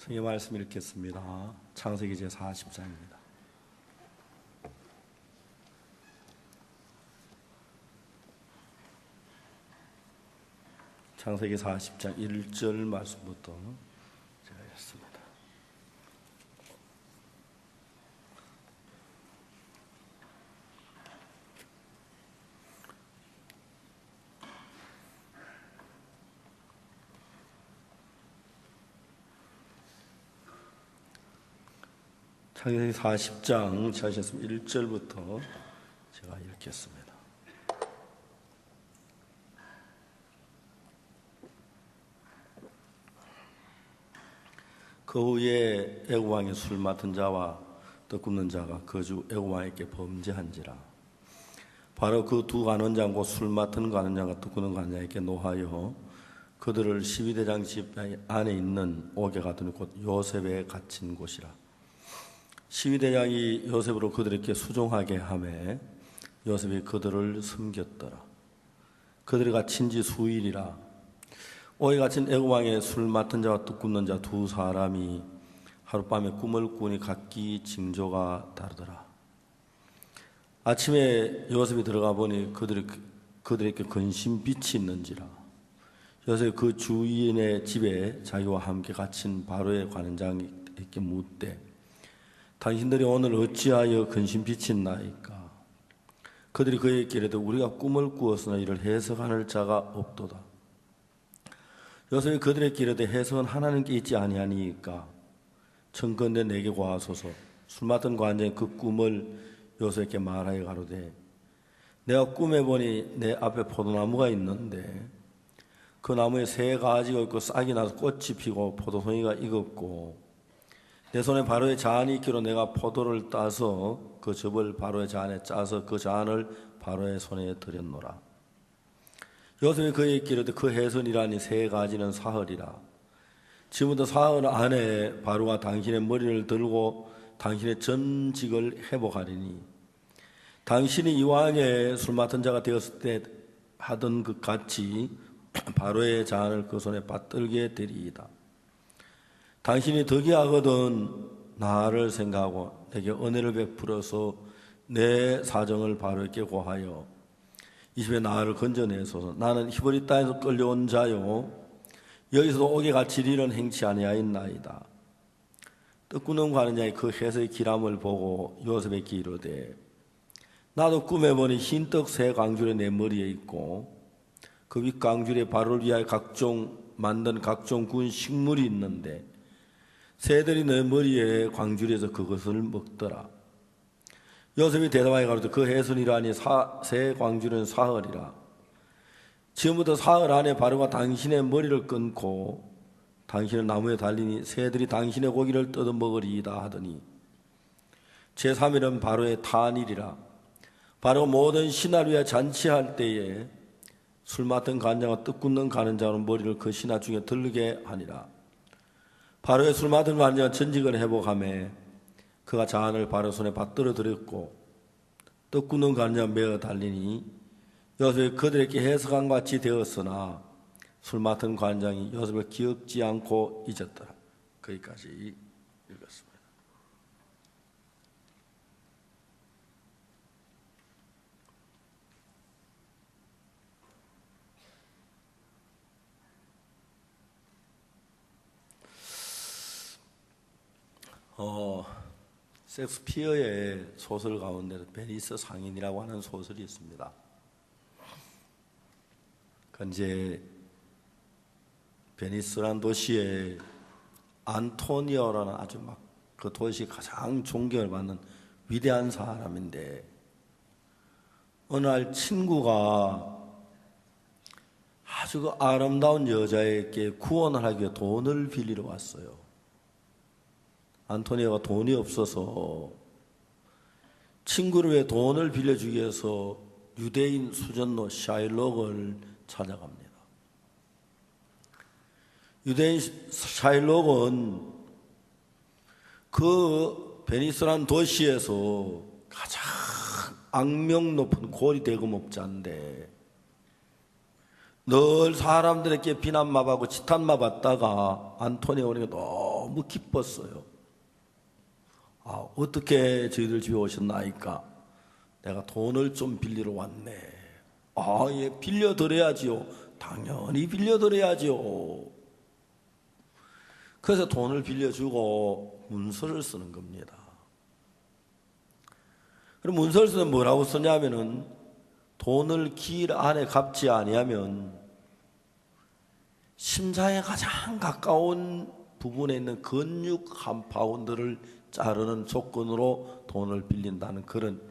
성경 말씀 읽겠습니다. 창세기 제40장입니다. 창세기 40장 1절 말씀부터 제가 읽습니다. 창세기 40장 찾으셨으면 1절부터 제가 읽겠습니다. 그 후에 애굽 왕의 술 맡은 자와 떡 굽는 자가 거주 애굽 왕에게 범죄한지라. 바로 그 두 관원장 곧 술 맡은 관원장과 떡 굽는 관원장에게 노하여 그들을 12대장 집 안에 있는 옥에 가두니 곧 요셉에 갇힌 곳이라. 12대장이 요셉으로 그들에게 수종하게 하매 요셉이 그들을 숨겼더라. 그들이 갇힌 지 수일이라. 옥에 갇힌 애굽 왕의 술 맡은 자와 떡 굽는 자 두 사람이 하룻밤에 꿈을 꾸니 각기 징조가 다르더라. 아침에 요셉이 들어가 보니 그들에게 근심 빛이 있는지라. 요셉이 그 주인의 집에 자기와 함께 갇힌 바로의 관원장에게 묻되 당신들이 오늘 어찌하여 근심 빛이 있나이까? 그들이 그에게 이르되 우리가 꿈을 꾸었으나 이를 해석하는 자가 없도다. 요셉이 그들에게 이르되 해석은 하나님께 있지 아니하니까 청컨대 내게 고하소서. 술 맡은 관장이 그 꿈을 요셉에게 말하여 가로되 내가 꿈에 보니 내 앞에 포도나무가 있는데 그 나무에 새 가지가 있고 싹이 나서 꽃이 피고 포도송이가 익었고 내 손에 바로의 잔이 있기로 내가 포도를 따서 그 즙을 바로의 잔에 짜서 그 잔을 바로의 손에 들였노라. 요셉이 그에게 이르되 그 해선이라니 세 가지는 사흘이라. 지금부터 사흘 안에 바로가 당신의 머리를 들고 당신의 전직을 회복하리니 당신이 이왕에 술 맡은 자가 되었을 때 하던 그 같이 바로의 잔을 그 손에 받들게 되리이다. 당신이 덕이하거든 나를 생각하고 내게 은혜를 베풀어서 내 사정을 바로에게 고하여 이 집에 나를 건져내소서. 나는 히브리 땅에서 끌려온 자요 여기서도 옥에 갇힐 일은 행치 아니하였나이다. 떡 굽는 관원장이 그 해서의 기람을 보고 요셉에게 이르되 나도 꿈에 보니 흰떡 새 광줄이 내 머리에 있고 그 윗 광줄에 바로를 위하여 만든 각종 구운 식물이 있는데 새들이 내 머리에 광줄에서 그것을 먹더라. 요셉이 대답하여 가로되 그 해선이라니 새 광줄은 사흘이라. 지금부터 사흘 안에 바로가 당신의 머리를 끊고 당신은 나무에 달리니 새들이 당신의 고기를 뜯어 먹으리이다 하더니 제3일은 바로의 탄일이라. 바로가 모든 신하를 위해 잔치할 때에 술 맡은 관장과 떡 굽는 관원장은 머리를 그 신하 중에 들르게 하니라. 바로의 술 맡은 관장은 전직을 회복하며 그가 잔을 바로 손에 받들어 들였고 떡 굽는 관장은 메어 달리니 요셉이 그들에게 해석한 같이 되었으나 술 맡은 관장이 요셉을 기억지 않고 잊었더라. 거기까지 읽었습니다. 셰익스피어의 소설 가운데 베니스 상인이라고 하는 소설이 있습니다. 이제 베니스라는 도시에 안토니오라는 아주 그 도시 가장 존경을 받는 위대한 사람인데 어느 날 친구가 아주 그 아름다운 여자에게 구원을 하기 위해 돈을 빌리러 왔어요. 안토니오가 돈이 없어서 친구를 위해 돈을 빌려주기 위해서 유대인 수전노 샤일록을 찾아갑니다. 유대인 샤일록은 그 베니스라는 도시에서 가장 악명 높은 고리 대금업자인데 늘 사람들에게 비난만 고 지탄만 받다가 안토니오 오니까 너무 기뻤어요. 어떻게 저희들 집에 오셨나이까? 내가 돈을 좀 빌리러 왔네. 예, 빌려드려야지요. 당연히 빌려드려야지요. 그래서 돈을 빌려주고 문서를 쓰는 겁니다. 그럼 문서를 쓰면 뭐라고 쓰냐면은 돈을 기일 안에 갚지 아니하면 심장에 가장 가까운 부분에 있는 근육 한 파운드를 자르는 조건으로 돈을 빌린다는 그런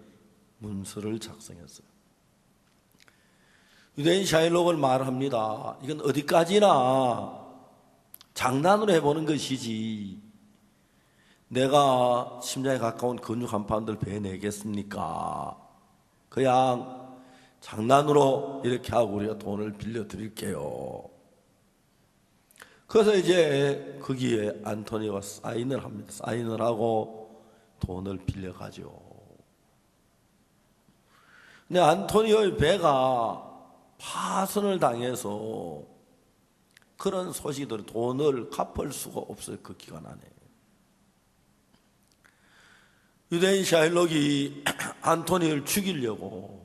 문서를 작성했어요. 유대인 샤일록을 말합니다. 이건 어디까지나 장난으로 해보는 것이지 내가 심장에 가까운 근육 한 파운드를 베내겠습니까? 그냥 장난으로 이렇게 하고 우리가 돈을 빌려드릴게요. 그래서 이제 거기에 안토니오가 사인을 합니다. 사인을 하고 돈을 빌려가죠. 근데 안토니오의 배가 파손을 당해서 그런 소식들은 돈을 갚을 수가 없어요. 그 기간 안에. 유대인 샤일록이 안토니오를 죽이려고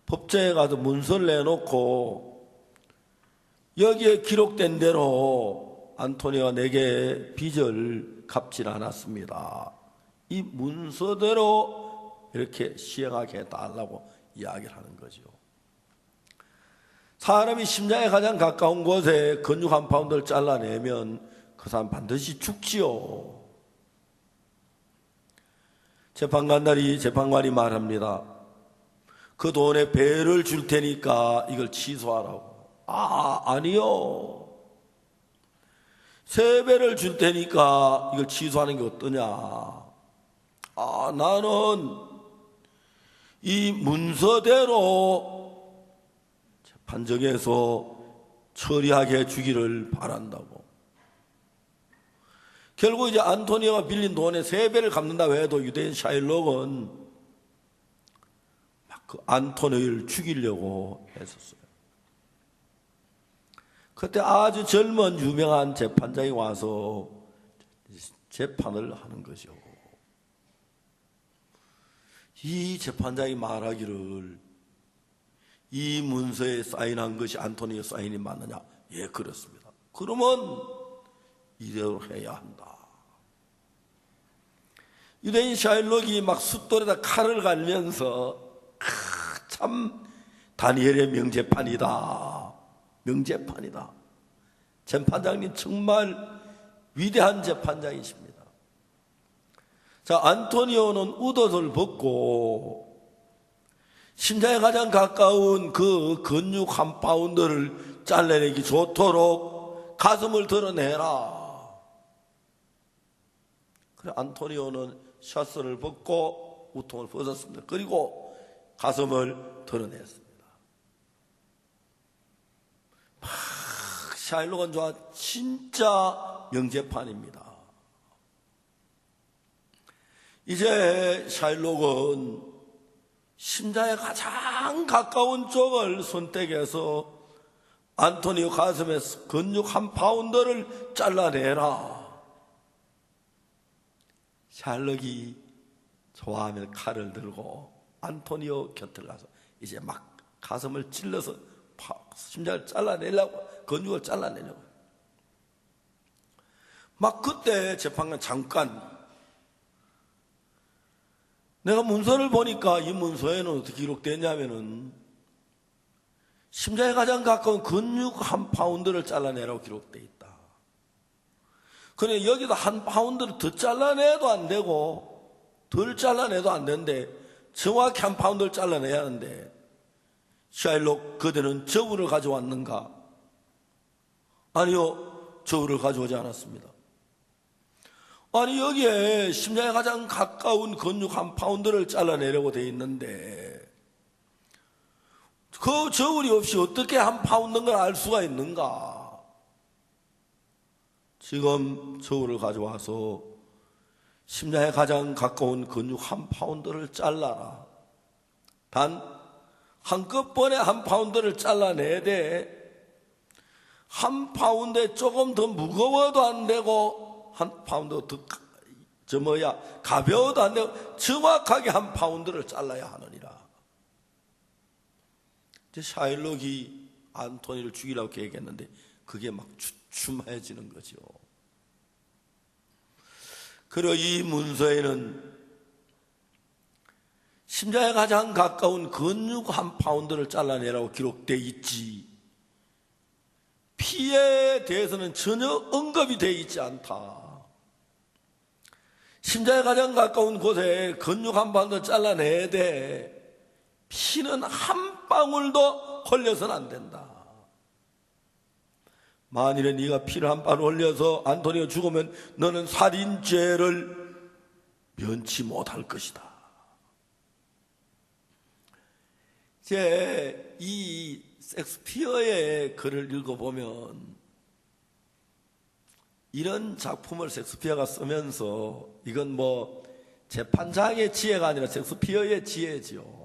법정에 가서 문서를 내놓고 여기에 기록된 대로 안토니오가 내게 빚을 갚질 않았습니다. 이 문서대로 이렇게 시행하게 해달라고 이야기를 하는 거죠. 사람이 심장에 가장 가까운 곳에 근육 한 파운드를 잘라내면 그 사람 반드시 죽지요. 재판관이 말합니다. 그 돈에 배를 줄 테니까 이걸 취소하라고. 아니요. 3배를 줄 테니까 이걸 취소하는 게 어떠냐. 나는 이 문서대로 판정해서 처리하게 해주기를 바란다고. 결국 이제 안토니오가 빌린 돈의 3배를 갚는다고 해도 유대인 샤일록은 막 그 안토니오를 죽이려고 했었어요. 그때 아주 젊은 유명한 재판장이 와서 재판을 하는 거죠. 이 재판장이 말하기를 이 문서에 사인한 것이 안토니오 사인이 맞느냐? 예, 그렇습니다. 그러면 이대로 해야 한다. 유대인 샤일록이 막 숫돌에다 칼을 갈면서 참 다니엘의 명재판이다. 명재판이다. 재판장님 정말 위대한 재판장이십니다. 자, 안토니오는 웃옷을 벗고 심장에 가장 가까운 그 근육 한 파운드를 잘라내기 좋도록 가슴을 드러내라. 그래 안토니오는 셔츠를 벗고 우통을 벗었습니다. 그리고 가슴을 드러냈습니다. 샤일록은 좋아 진짜 명재판입니다. 이제 샤일록은 심장에 가장 가까운 쪽을 선택해서 안토니오 가슴에서 근육 한 파운드를 잘라내라. 샤일록이 좋아하면 칼을 들고 안토니오 곁을 가서 이제 막 가슴을 찔러서 심장을 잘라내려고, 근육을 잘라내려고. 막 그때 재판관 잠깐 내가 문서를 보니까 이 문서에는 어떻게 기록되냐면은 심장에 가장 가까운 근육 한 파운드를 잘라내라고 기록되어 있다. 그런데 여기도 한 파운드를 더 잘라내도 안 되고 덜 잘라내도 안 되는데 정확히 한 파운드를 잘라내야 하는데 샤일록 그대는 저울을 가져왔는가? 아니요, 저울을 가져오지 않았습니다. 아니 여기에 심장에 가장 가까운 근육 한 파운드를 잘라내려고 돼 있는데 그 저울이 없이 어떻게 한 파운드인 걸 알 수가 있는가? 지금 저울을 가져와서 심장에 가장 가까운 근육 한 파운드를 잘라라. 단 한꺼번에 한 파운드를 잘라내야 돼. 한 파운드에 조금 더 무거워도 안 되고 한 파운드 더 가벼워도 안 되고 정확하게 한 파운드를 잘라야 하느니라. 샤일록이 안토니를 죽이라고 계획했는데 그게 막 주춤해지는 거죠. 그리고 이 문서에는 심장에 가장 가까운 근육 한 파운드를 잘라내라고 기록되어 있지, 피에 대해서는 전혀 언급이 되어 있지 않다. 심장에 가장 가까운 곳에 근육 한 파운드 잘라내야 돼. 피는 한 방울도 흘려서는 안 된다. 만일에 네가 피를 한 방울 흘려서 안토니가 죽으면 너는 살인죄를 면치 못할 것이다. 이제 이 셰익스피어의 글을 읽어보면 이런 작품을 셰익스피어가 쓰면서 이건 뭐 재판장의 지혜가 아니라 셰익스피어의 지혜지요.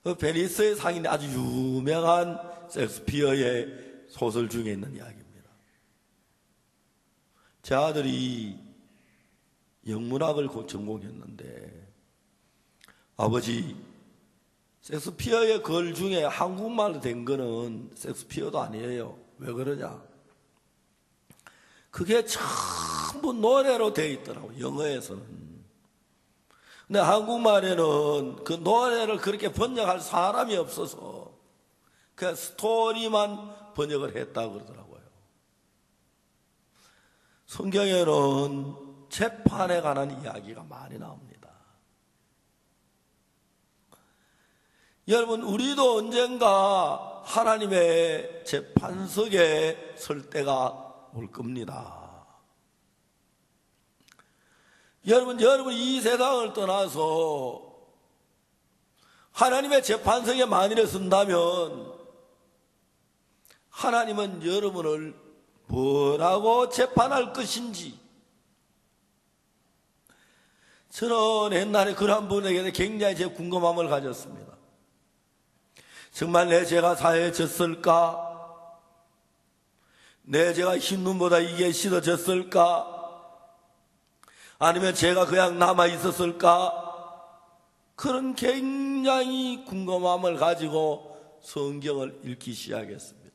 그 베니스의 상인데 아주 유명한 셰익스피어의 소설 중에 있는 이야기입니다. 제 아들이 영문학을 전공했는데 아버지, 셰익스피어의 글 중에 한국말로 된 거는 셰익스피어도 아니에요. 왜 그러냐? 그게 전부 노래로 되어 있더라고요, 영어에서는. 근데 한국말에는 그 노래를 그렇게 번역할 사람이 없어서 그냥 스토리만 번역을 했다고 그러더라고요. 성경에는 재판에 관한 이야기가 많이 나옵니다. 여러분, 우리도 언젠가 하나님의 재판석에 설 때가 올 겁니다. 여러분 이 세상을 떠나서 하나님의 재판석에 만일에 선다면 하나님은 여러분을 뭐라고 재판할 것인지, 저는 옛날에 그런 분에게 굉장히 제 궁금함을 가졌습니다. 정말 내 죄가 사해졌을까? 내 죄가 흰 눈보다 이게 씻어졌을까? 아니면 죄가 그냥 남아있었을까? 그런 굉장히 궁금함을 가지고 성경을 읽기 시작했습니다.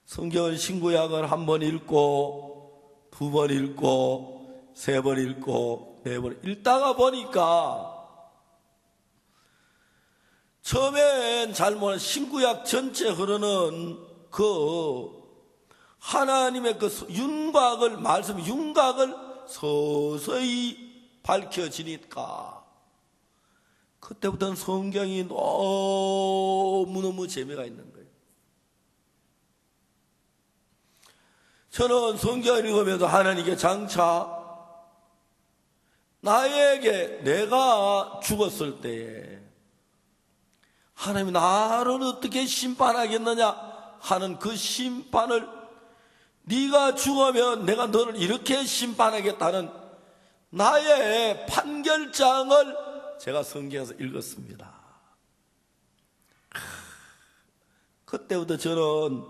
성경을 신구약을 한 번 읽고, 두 번 읽고, 세 번 읽고, 네 번 읽다가 보니까 처음엔 잘 모르는 신구약 전체 흐르는 그 하나님의 그 윤곽을 서서히 밝혀지니까 그때부터는 성경이 너무너무 재미가 있는 거예요. 저는 성경을 읽으면서 하나님께 장차 나에게 내가 죽었을 때에 하나님이 나를 어떻게 심판하겠느냐 하는 그 심판을, 네가 죽으면 내가 너를 이렇게 심판하겠다는 나의 판결장을 제가 성경에서 읽었습니다. 그때부터 저는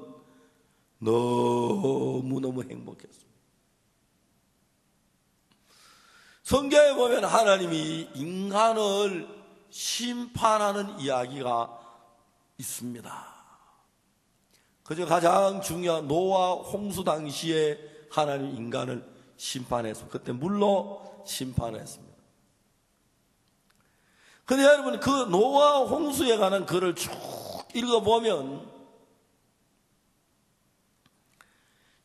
너무너무 행복했습니다. 성경에 보면 하나님이 인간을 심판하는 이야기가 있습니다. 그저 가장 중요한 노아 홍수 당시에 하나님 인간을 심판했습니다. 그때 물로 심판했습니다. 그런데 여러분, 그 노아 홍수에 관한 글을 쭉 읽어보면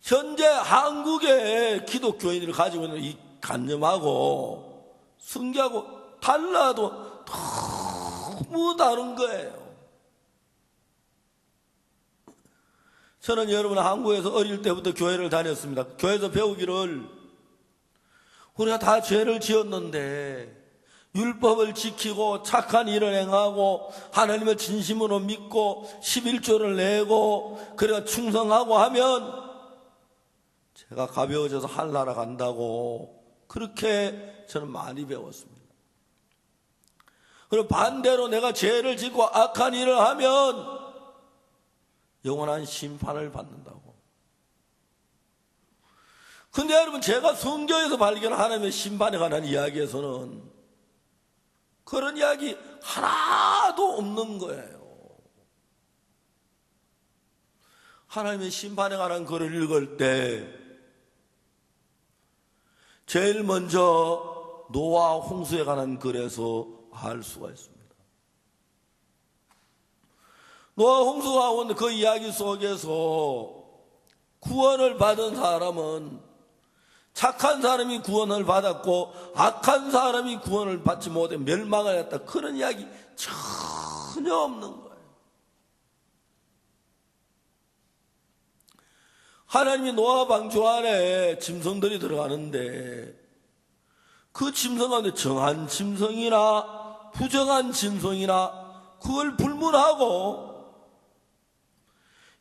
현재 한국의 기독교인을 가지고 있는 이 관념하고 성경하고 달라도 너무 다른 거예요. 저는 여러분 한국에서 어릴 때부터 교회를 다녔습니다. 교회에서 배우기를 우리가 다 죄를 지었는데 율법을 지키고 착한 일을 행하고 하나님을 진심으로 믿고 11조를 내고 그래가 충성하고 하면 제가 가벼워져서 하늘나라 간다고 그렇게 저는 많이 배웠습니다. 그리고 반대로 내가 죄를 짓고 악한 일을 하면 영원한 심판을 받는다고. 근데 여러분, 제가 성경에서 발견한 하나님의 심판에 관한 이야기에서는 그런 이야기 하나도 없는 거예요. 하나님의 심판에 관한 글을 읽을 때 제일 먼저 노아 홍수에 관한 글에서 알 수가 있습니다. 노아 홍수가 온 그 이야기 속에서 구원을 받은 사람은, 착한 사람이 구원을 받았고 악한 사람이 구원을 받지 못해 멸망을 했다, 그런 이야기 전혀 없는 거예요. 하나님이 노아 방주 안에 짐승들이 들어가는데 그 짐승 가운데 정한 짐승이나 부정한 짐승이나 그걸 불문하고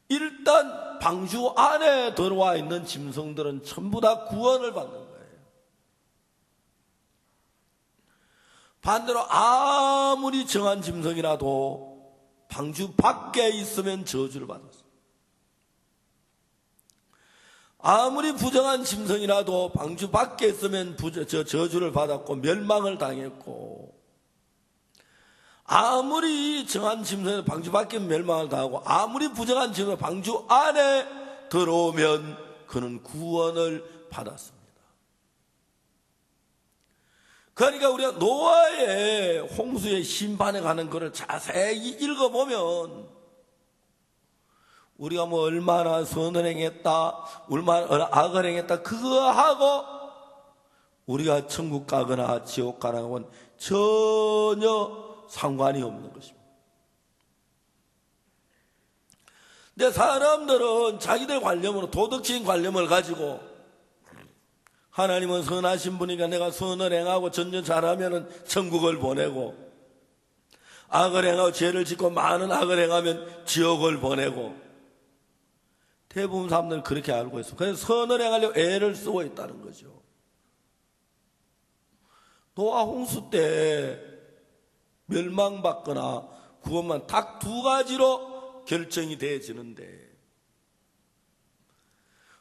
일단 방주 안에 들어와 있는 짐승들은 전부 다 구원을 받는 거예요. 반대로 아무리 정한 짐승이라도 방주 밖에 있으면 저주를 받았어요. 아무리 부정한 짐승이라도 방주 밖에 있으면 저주를 받았고 멸망을 당했고, 아무리 정한 짐승은 방주 밖에 멸망을 당하고, 아무리 부정한 짐승은 방주 안에 들어오면 그는 구원을 받았습니다. 그러니까 우리가 노아의 홍수의 심판에 관한 것을 자세히 읽어보면 우리가 뭐 얼마나 선을 행했다, 얼마나 악을 행했다, 그거 하고 우리가 천국 가거나 지옥 가거나 전혀 상관이 없는 것입니다. 근데 사람들은 자기들 관념으로, 도덕적인 관념을 가지고 하나님은 선하신 분이니까 내가 선을 행하고 전전 잘하면 천국을 보내고, 악을 행하고 죄를 짓고 많은 악을 행하면 지옥을 보내고, 대부분 사람들은 그렇게 알고 있어요. 그래서 선을 행하려고 애를 쓰고 있다는 거죠. 노아 홍수 때 멸망받거나 구원만 딱 두 가지로 결정이 되어지는데,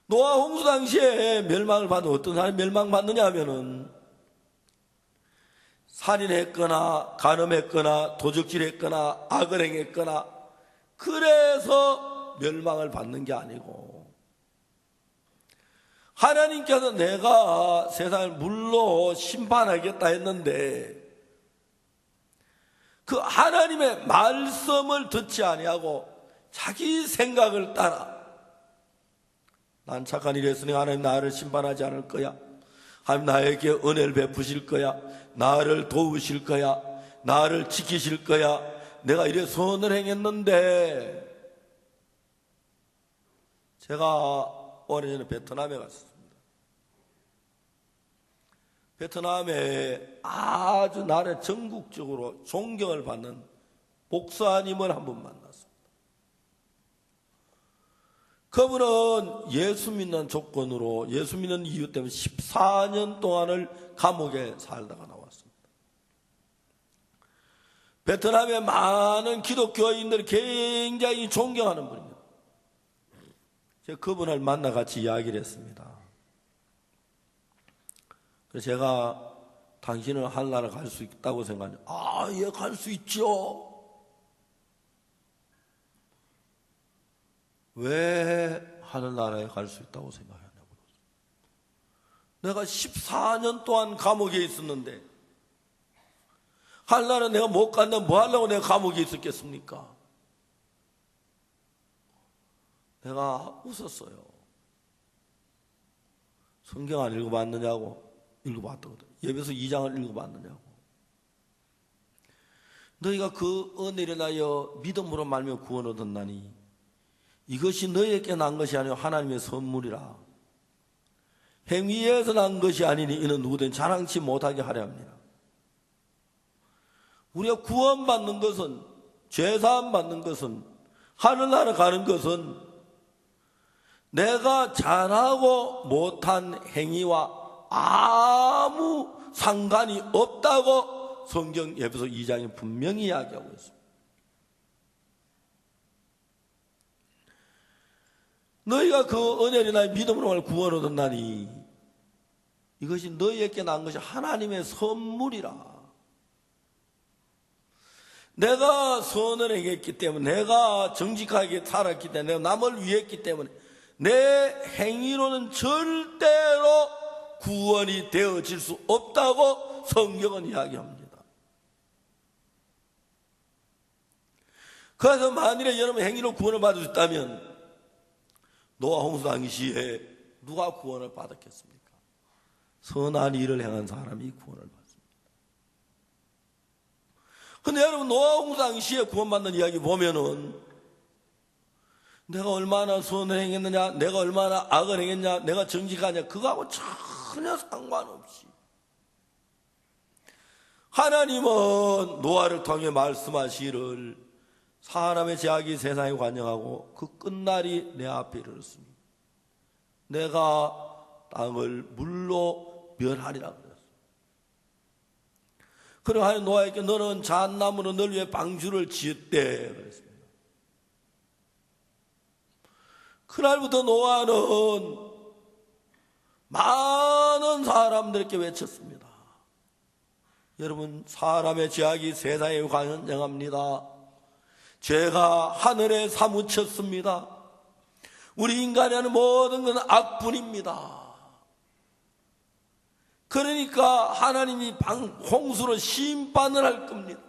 노아 홍수 당시에 멸망을 받는, 어떤 사람이 멸망받느냐 하면은 살인했거나 간음했거나 도적질했거나 악을 행했거나 그래서 멸망을 받는 게 아니고, 하나님께서 내가 세상을 물로 심판하겠다 했는데 그 하나님의 말씀을 듣지 아니하고 자기 생각을 따라, 난 착한 일을 했으니 하나님 나를 심판하지 않을 거야, 하나님 나에게 은혜를 베푸실 거야, 나를 도우실 거야, 나를 지키실 거야, 내가 이래 선을 행했는데. 제가 오래전에 베트남에 갔습니다. 베트남에 아주 나라의 전국적으로 존경을 받는 목사님을 한 분 만났습니다. 그분은 예수 믿는 조건으로, 예수 믿는 이유 때문에 14년 동안을 감옥에 살다가 나왔습니다. 베트남의 많은 기독교인들이 굉장히 존경하는 분입니다. 제가 그분을 만나 같이 이야기를 했습니다. 그래서 제가 당신은 하늘나라 갈 수 있다고 생각하냐? 아, 예, 갈 수 있죠. 왜 하늘나라에 갈 수 있다고 생각하냐고. 내가 14년 동안 감옥에 있었는데 하늘나라 내가 못 간다면 뭐 하려고 내가 감옥에 있었겠습니까? 내가 웃었어요. 성경 안 읽어봤느냐고. 읽어봤다거든. 예배서 2장을 읽어봤느냐고. 너희가 그 은혜를 인하여 믿음으로 말며 구원 얻었나니 이것이 너희에게 난 것이 아니요 하나님의 선물이라. 행위에서 난 것이 아니니 이는 누구든 자랑치 못하게 하려 합니다. 우리가 구원받는 것은, 죄사함 받는 것은, 하늘나라 가는 것은 내가 잘하고 못한 행위와 아무 상관이 없다고 성경 에베소 2장에 분명히 이야기하고 있습니다. 너희가 그 은혜를 나의 믿음으로 구원을 얻었나니 이것이 너희에게 난 것이 하나님의 선물이라. 내가 선을 행했기 때문에, 내가 정직하게 살았기 때문에, 내가 남을 위했기 때문에 내 행위로는 절대로 구원이 되어질 수 없다고 성경은 이야기합니다. 그래서 만일에 여러분 행위로 구원을 받을 수 있다면 노아 홍수 당시에 누가 구원을 받았겠습니까? 선한 일을 행한 사람이 구원을 받습니다. 근데 여러분 노아 홍수 당시에 구원받는 이야기 보면은 내가 얼마나 선을 행했느냐, 내가 얼마나 악을 행했냐, 내가 정직하냐, 그거하고 전혀 상관없이 하나님은 노아를 통해 말씀하시기를 사람의 죄악이 세상에 관영하고 그 끝날이 내 앞에 이르렀습니다. 내가 땅을 물로 멸하리라 그랬어요. 그럼 하나님 노아에게 너는 잣나무로 널 위해 방주를 지었대 그랬습니다. 그날부터 노아는 많은 사람들에게 외쳤습니다. 여러분, 사람의 죄악이 세상에 관영합니다. 죄가 하늘에 사무쳤습니다. 우리 인간이 하는 모든 것은 악뿐입니다. 그러니까 하나님이 홍수로 심판을 할 겁니다.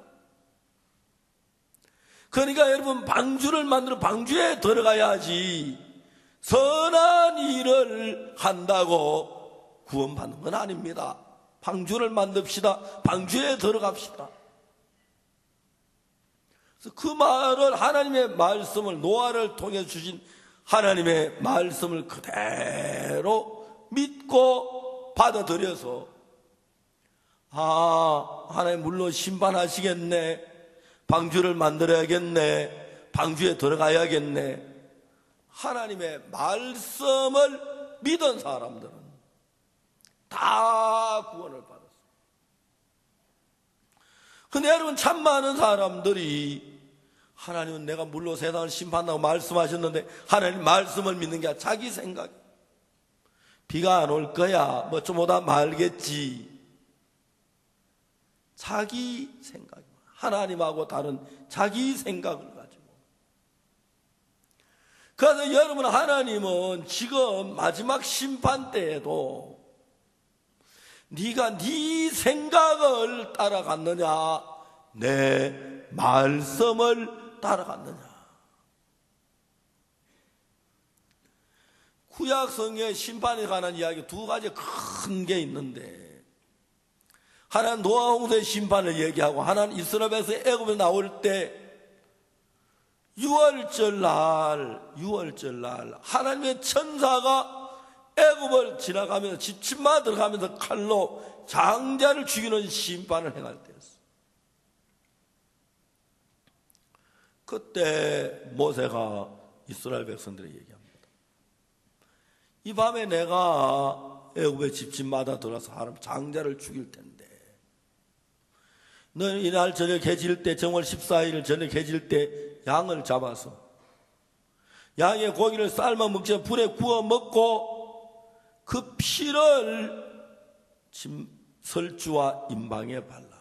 그러니까 여러분 방주를 만들어 방주에 들어가야지 선한 일을 한다고 구원받는 건 아닙니다. 방주를 만듭시다. 방주에 들어갑시다. 그래서 그 말을 하나님의 말씀을 노아를 통해 주신 하나님의 말씀을 그대로 믿고 받아들여서 하나님 물론 심판하시겠네, 방주를 만들어야겠네, 방주에 들어가야겠네, 하나님의 말씀을 믿은 사람들은 다 구원을 받았어요. 근데 여러분 참 많은 사람들이 하나님은 내가 물로 세상을 심판한다고 말씀하셨는데 하나님 말씀을 믿는 게 아니라 자기 생각, 비가 안 올 거야, 뭐 좀 오다 말겠지, 자기 생각, 하나님하고 다른 자기 생각을 가지고. 그래서 여러분 하나님은 지금 마지막 심판 때에도 네가 네 생각을 따라갔느냐, 내 말씀을 따라갔느냐. 구약 성경의 심판에 관한 이야기 두 가지 큰 게 있는데, 하나는 노아 홍수의 심판을 얘기하고, 하나는 이스라엘에서 애굽에 나올 때 유월절 날 하나님의 천사가 애굽을 지나가면서 집집마다 들어가면서 칼로 장자를 죽이는 심판을 행할 때였어요. 그때 모세가 이스라엘 백성들에게 얘기합니다. 이 밤에 내가 애굽의 집집마다 들어가서 사람 장자를 죽일 텐데, 너는 이날 저녁 해질 때, 정월 14일 저녁 해질 때 양을 잡아서 양의 고기를 삶아 먹지, 불에 구워 먹고 그 피를 설주와 임방에 발라라.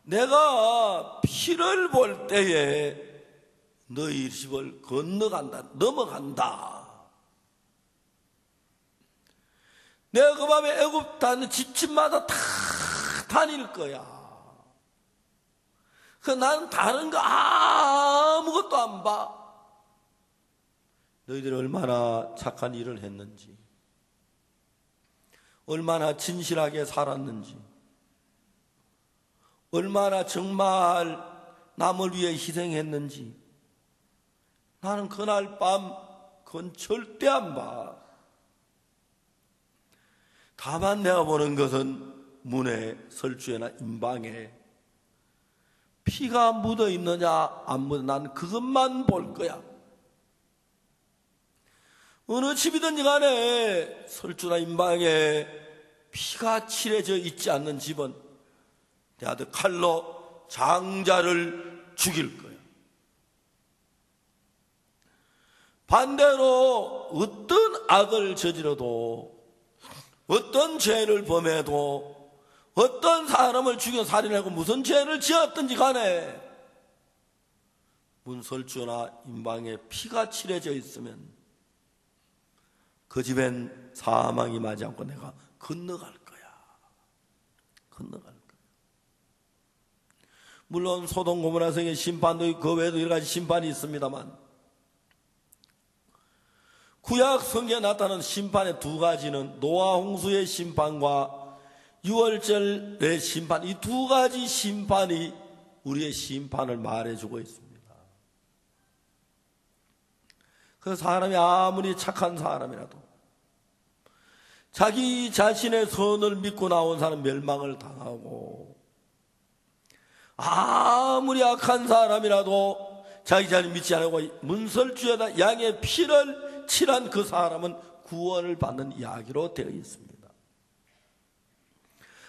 내가 피를 볼 때에 너희 집을 넘어간다. 내가 그 밤에 애굽 다니는 집집마다 다 다닐 거야. 나는 다른 거 아무것도 안 봐. 너희들이 얼마나 착한 일을 했는지, 얼마나 진실하게 살았는지, 얼마나 정말 남을 위해 희생했는지, 나는 그날 밤 그건 절대 안 봐. 다만 내가 보는 것은 문에, 설주에나 임방에 피가 묻어 있느냐 안 묻어, 난 그것만 볼 거야. 어느 집이든지 간에 설주나 임방에 피가 칠해져 있지 않는 집은 내 아들 칼로 장자를 죽일 거야. 반대로 어떤 악을 저지러도, 어떤 죄를 범해도, 어떤 사람을 죽여 살인하고 무슨 죄를 지었든지 간에 문설주나 임방에 피가 칠해져 있으면 그 집엔 사망이 맞지 않고 내가 건너갈 거야. 건너갈 거야. 물론 소돔 고모라 성의 심판도 있고 그 외에도 여러 가지 심판이 있습니다만, 구약 성경에 나타나는 심판의 두 가지는 노아 홍수의 심판과 유월절의 심판, 이 두 가지 심판이 우리의 심판을 말해주고 있습니다. 그래서 사람이 아무리 착한 사람이라도 자기 자신의 선을 믿고 나온 사람 멸망을 당하고, 아무리 악한 사람이라도 자기 자신 믿지 않고 문설주에다 양의 피를 칠한 그 사람은 구원을 받는 이야기로 되어 있습니다.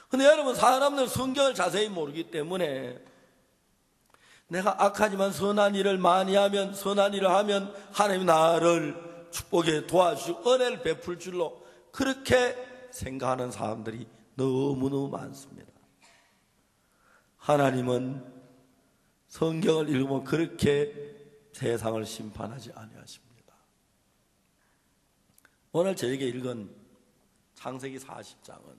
그런데 여러분, 사람들 성경을 자세히 모르기 때문에 내가 악하지만 선한 일을 많이 하면, 선한 일을 하면 하나님이 나를 축복에 도와주시고 은혜를 베풀 줄로 그렇게 생각하는 사람들이 너무너무 많습니다. 하나님은 성경을 읽으면 그렇게 세상을 심판하지 아니하십니다. 오늘 저에게 읽은 창세기 40장은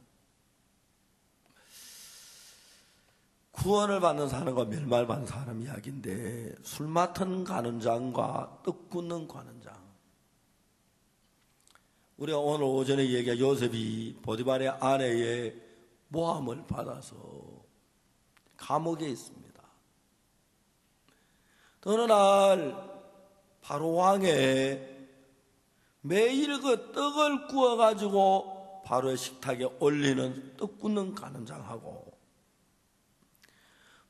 구원을 받는 사람과 멸망을 받는 사람 이야기인데, 술 맡은 관원장과 떡 굽는 관원장. 우리가 오늘 오전에 얘기한 요셉이 보디발의 아내의 모함을 받아서 감옥에 있습니다. 어느 날 바로 왕에 매일 그 떡을 구워가지고 바로의 식탁에 올리는 떡 굽는 관원장하고,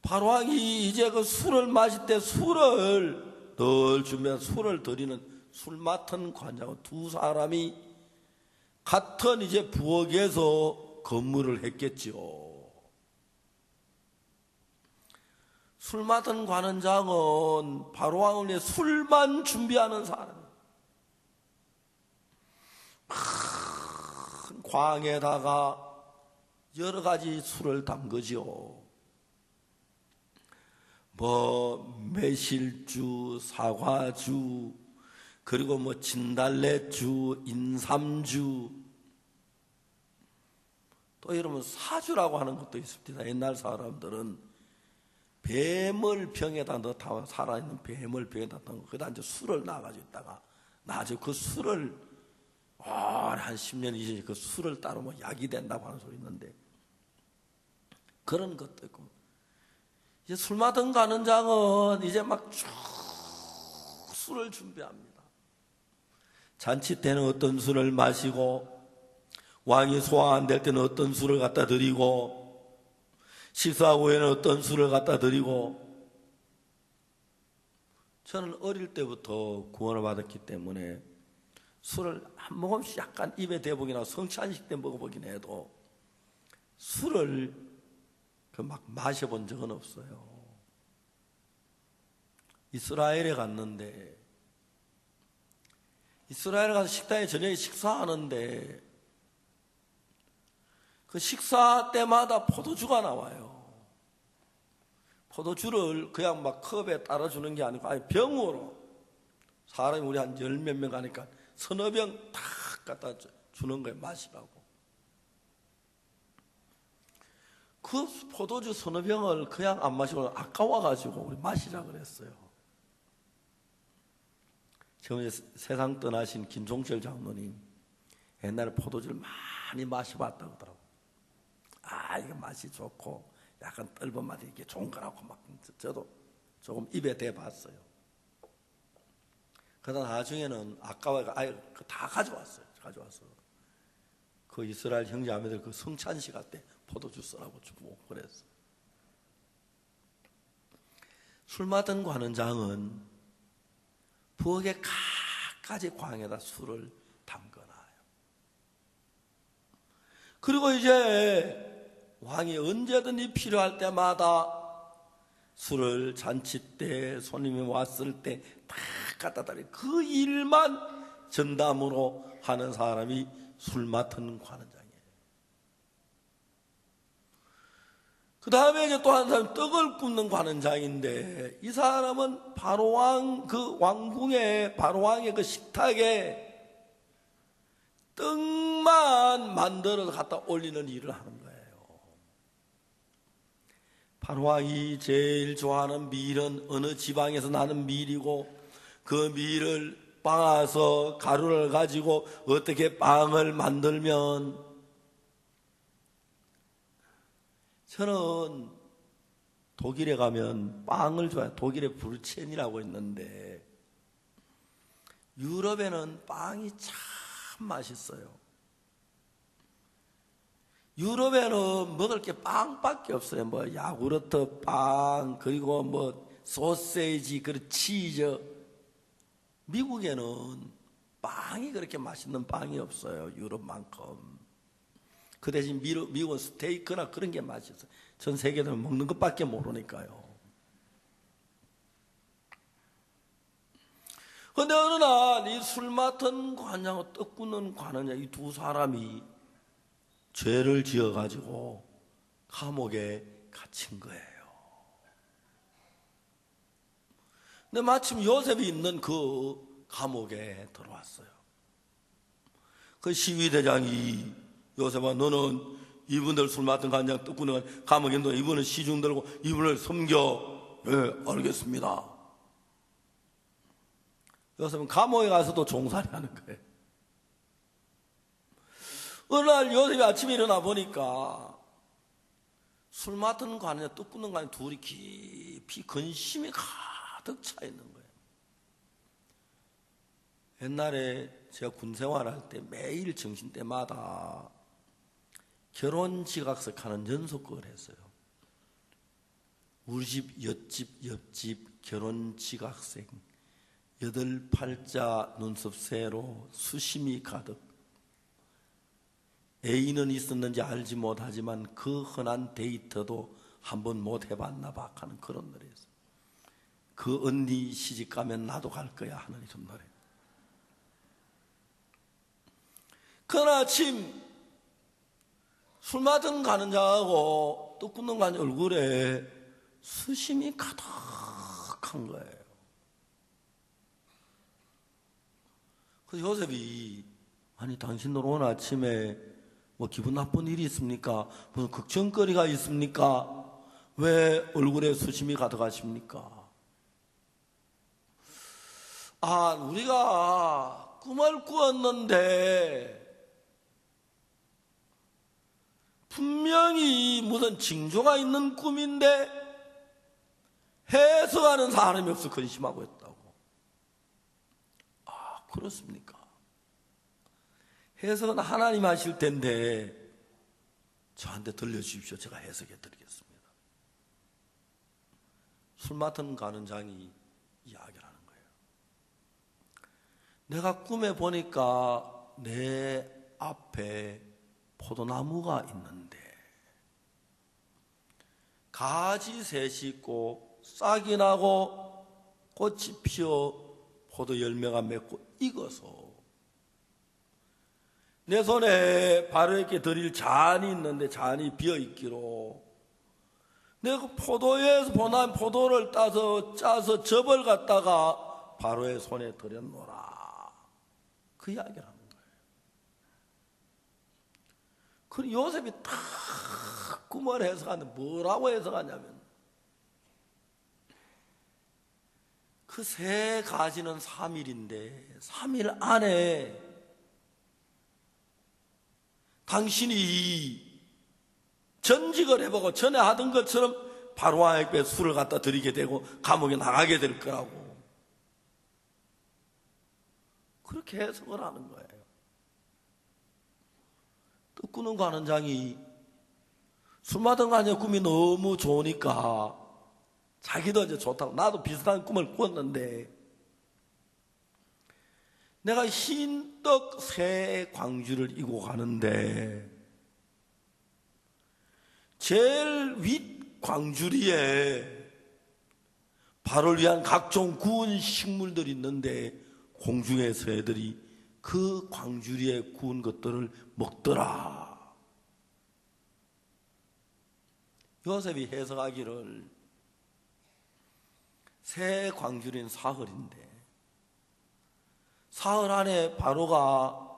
바로왕이 이제 그 술을 마실 때 술을 늘 주면 술을 드리는 술 맡은 관장하고 두 사람이 같은 이제 부엌에서 근무를 했겠지요. 술 맡은 관원장은 바로왕을 위해 술만 준비하는 사람이에요. 큰 광에다가 여러 가지 술을 담그지요. 매실주, 사과주, 그리고 진달래주, 인삼주, 또 이러면 사주라고 하는 것도 있습니다. 옛날 사람들은 뱀을 병에다 넣다, 살아있는 뱀을 병에다 넣고 거기다 이제 술을 놔가지고 있다가 나중에 그 술을 한 10년, 20년 그 술을 따르면 약이 된다고 하는 소리 있는데, 그런 것도 있고, 이제 술 맡은 관원장은 이제 막 쭉 술을 준비합니다. 잔치 때는 어떤 술을 마시고, 왕이 소화 안 될 때는 어떤 술을 갖다 드리고, 식사 후에는 어떤 술을 갖다 드리고. 저는 어릴 때부터 구원을 받았기 때문에 술을 한 모금씩 약간 입에 대보기나 성찬식 때 먹어보긴 해도 술을 막 마셔본 적은 없어요. 이스라엘에 갔는데, 이스라엘에 가서 식당에 저녁에 식사하는데 그 식사 때마다 포도주가 나와요. 포도주를 그냥 막 컵에 따라주는 게 아니고 아예 병으로, 사람이 우리 한 10몇 명 가니까 서너 병 탁 갖다 주는 거예요, 마시라고. 그 포도주 서너 병을 그냥 안 마시고 아까워가지고 우리 마시라 그랬어요. 지금 세상 떠나신 김종철 장로님 옛날에 포도주를 많이 마셔봤다고 하더라고요. 이거 맛이 좋고 약간 떫은 맛이 이렇게 좋은 거라고 막 저도 조금 입에 대봤어요. 그러다 나중에는 아까워가 다 가져왔어요. 그 이스라엘 형제자매들 그 성찬식 할 때 포도주 쓰라고 주고 그랬어요. 술 맡은 관원장은 부엌에 갖가지 광에다 술을 담궈놔요. 그리고 이제 왕이 언제든지 필요할 때마다 술을 잔치 때 손님이 왔을 때 다 갖다 달리 그 일만 전담으로 하는 사람이 술 맡은 관원장이에요. 그 다음에 이제 또 한 사람 떡을 굽는 관원장인데, 이 사람은 바로왕 그 왕궁의 바로왕의 그 식탁에 떡만 만들어서 갖다 올리는 일을 하는 거예요. 바로왕이 제일 좋아하는 밀은 어느 지방에서 나는 밀이고, 그 밀을 빻아서 가루를 가지고 어떻게 빵을 만들면, 저는 독일에 가면 빵을 좋아해요. 독일에 불첸이라고 있는데, 유럽에는 빵이 참 맛있어요. 유럽에는 먹을 게 빵밖에 없어요. 뭐 야구르트 빵, 그리고 뭐 소세지, 그리고 치즈. 미국에는 빵이 그렇게 맛있는 빵이 없어요. 유럽만큼. 그 대신 미국은 스테이크나 그런 게 맛있어요. 전 세계는 먹는 것밖에 모르니까요. 그런데 어느 날 이 술 맡은 관장하고 떡 굽는 관원장, 이 두 사람이 죄를 지어가지고 감옥에 갇힌 거예요. 근데 마침 요셉이 있는 그 감옥에 들어왔어요. 그 시위대장이, 요셉아, 너는 이분들 술 맡은 관장 떡 굽는 감옥에 있는 이분은 시중 들고 이분을 섬겨. 네, 알겠습니다. 요셉은 감옥에 가서도 종살이 하는 거예요. 어느 날 요셉이 아침에 일어나 보니까 술 맡은 관이나 떡 굽는 관이 둘이 깊이 근심이 가득 차 있는 거예요. 옛날에 제가 군 생활할 때 매일 점심 때마다 결혼 지각석 하는 연속극을 했어요. 우리 집 옆집 결혼 지각생 8팔자 눈썹 새로 수심이 가득. 애인은 있었는지 알지 못하지만 그 흔한 데이트도 한번 못 해봤나 봐 하는 그런 노래였어요. 그 언니 시집 가면 나도 갈 거야 하는 이런 노래. 그날 아침 술 맡은 가는 자하고 떡 굽는 가는 얼굴에 수심이 가득한 거예요. 그래서 요셉이, 아니 당신들 오늘 아침에 뭐 기분 나쁜 일이 있습니까? 무슨 걱정거리가 있습니까? 왜 얼굴에 수심이 가득하십니까? 아, 우리가 꿈을 꾸었는데 분명히 무슨 징조가 있는 꿈인데 해석하는 사람이 없어 근심하고 있다고. 아, 그렇습니까? 해석은 하나님 하실 텐데 저한테 들려주십시오. 제가 해석해 드리겠습니다. 술 맡은 가는 장이 이야기를 하는 거예요. 내가 꿈에 보니까 내 앞에 포도나무가 있는데 가지 셋이 있고 싹이 나고 꽃이 피어 포도 열매가 맺고 익어서 내 손에 바로에게 드릴 잔이 있는데 잔이 비어있기로 내가 포도에서 보난 포도를 따서 짜서 즙을 갖다가 바로의 손에 드렸노라. 그 이야기를 하는 거예요. 그리고 요셉이 딱 꿈을 해석하는데 뭐라고 해석하냐면 그 세 가지는 3일인데 3일 안에 당신이 전직을 해보고 전에 하던 것처럼 바로왕에게 술을 갖다 드리게 되고 감옥에 나가게 될 거라고 그렇게 해석을 하는 거예요. 떡 굽는 관원장이 술 맡은 관원장 꿈이 너무 좋으니까 자기도 이제 좋다고 나도 비슷한 꿈을 꾸었는데 내가 흰떡 새 광주를 이고 가는데 제일 윗 광주리에 바로를 위한 각종 구운 식물들이 있는데 공중의 새들이 그 광주리에 구운 것들을 먹더라. 요셉이 해석하기를 새 광주리는 사흘인데 사흘 안에 바로가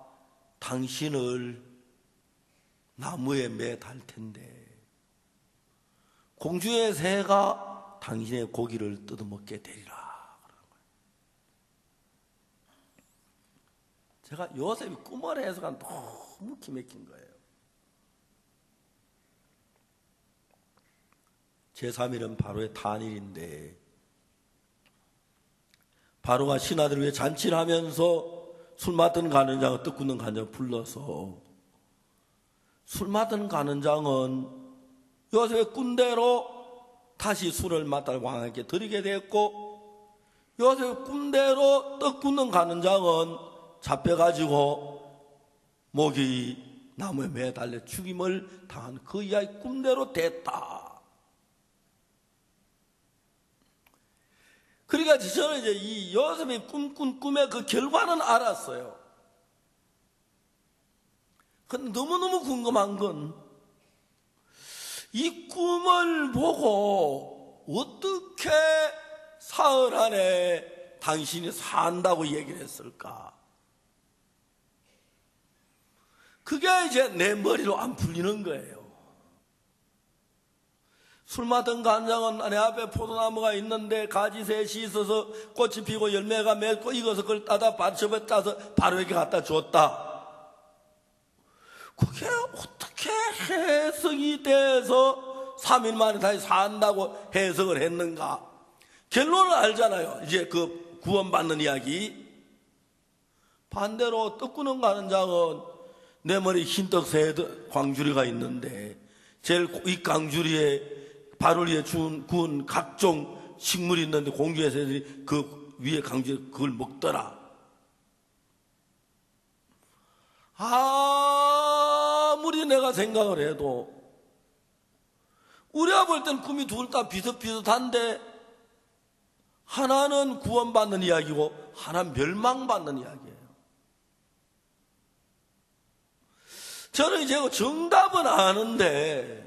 당신을 나무에 매달 텐데 공중의 새가 당신의 고기를 뜯어먹게 되리라. 제가 요셉이 꿈을 해석한 너무 기맥힌 거예요. 제3일은 바로의 탄일인데 바로가 신하들을 위해 잔치를 하면서 술 맡은 간원장을 떡 굽는 간장을 불러서 술 맡은 간원장은 요셉의 꾼대로 다시 술을 맡아 왕에게 드리게 됐고 요셉의 꾼대로 떡 굽는 간원장은 잡혀가지고 목이 나무에 매달려 죽임을 당한 그 이하의 꿈대로 됐다. 그러니까 저는 이제 이 요셉이 꿈꾼 꿈의 그 결과는 알았어요. 근데 너무너무 궁금한 건 이 꿈을 보고 어떻게 사흘 안에 당신이 산다고 얘기를 했을까? 그게 이제 내 머리로 안 풀리는 거예요. 술 맡은 간장은 내 앞에 포도나무가 있는데 가지 셋이 있어서 꽃이 피고 열매가 맺고 익어서 그걸 따다 밭집에 짜서 바로에게 갖다 줬다. 그게 어떻게 해석이 돼서 3일 만에 다시 산다고 해석을 했는가? 결론을 알잖아요. 이제 그 구원받는 이야기. 반대로 떡구는 간장은 내 머리 흰떡 새 광주리가 있는데 제일 이 광주리에 바로 위에 구운 각종 식물이 있는데 공주의 새들이 그 위에 강주에 그걸 먹더라. 아무리 내가 생각을 해도 우리가 볼 땐 꿈이 둘 다 비슷비슷한데 하나는 구원받는 이야기고 하나는 멸망받는 이야기예요. 저는 이제 정답은 아는데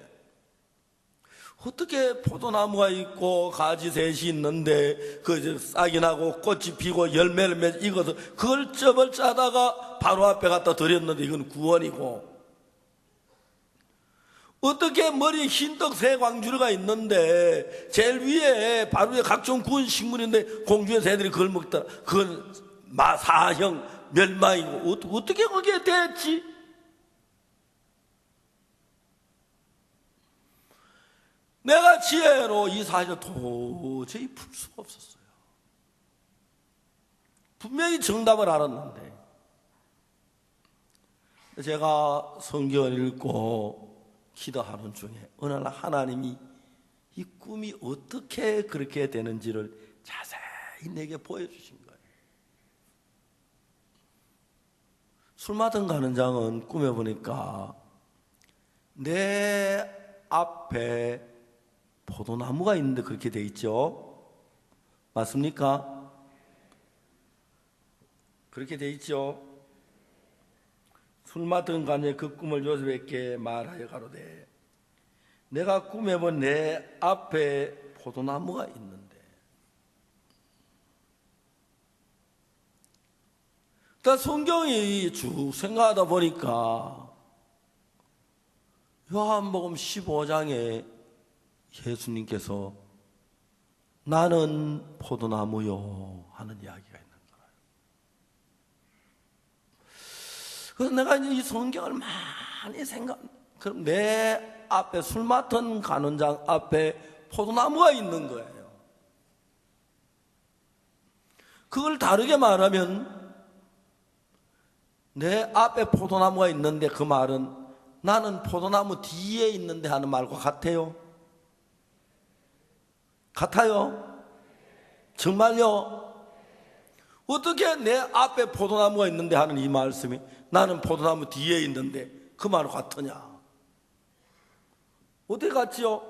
어떻게 포도나무가 있고 가지 셋이 있는데 그 싹이 나고 꽃이 피고 열매를 맺어 익어서 그걸 쩝을 짜다가 바로 앞에 갖다 드렸는데 이건 구원이고 어떻게 머리에 흰떡 새 광주리가 있는데 제일 위에 바로 위에 각종 구운 식물인데 공주의 새들이 그걸 먹더라. 그건 사형 멸망이고 어떻게 그게 됐지? 내가 지혜로 이 사실을 도저히 풀 수가 없었어요. 분명히 정답을 알았는데 제가 성경을 읽고 기도하는 중에 어느 날 하나님이 이 꿈이 어떻게 그렇게 되는지를 자세히 내게 보여주신 거예요. 술 맡은 간원장은 꿈에 보니까 내 앞에 포도나무가 있는데 그렇게 돼 있죠? 맞습니까? 그렇게 돼 있죠? 술 맡은 간에 그 꿈을 요셉에게 말하여 가로되 내가 꿈에 본 내 앞에 포도나무가 있는데 성경이 쭉 생각하다 보니까 요한복음 15장에 예수님께서 나는 포도나무요 하는 이야기가 있는 거예요. 그래서 내가 이제 이 성경을 많이 그럼 내 앞에 술 맡은 간원장 앞에 포도나무가 있는 거예요. 그걸 다르게 말하면 내 앞에 포도나무가 있는데 그 말은 나는 포도나무 뒤에 있는데 하는 말과 같아요. 같아요? 정말요? 어떻게 내 앞에 포도나무가 있는데 하는 이 말씀이 나는 포도나무 뒤에 있는데 그 말과 같으냐? 어떻게 같지요?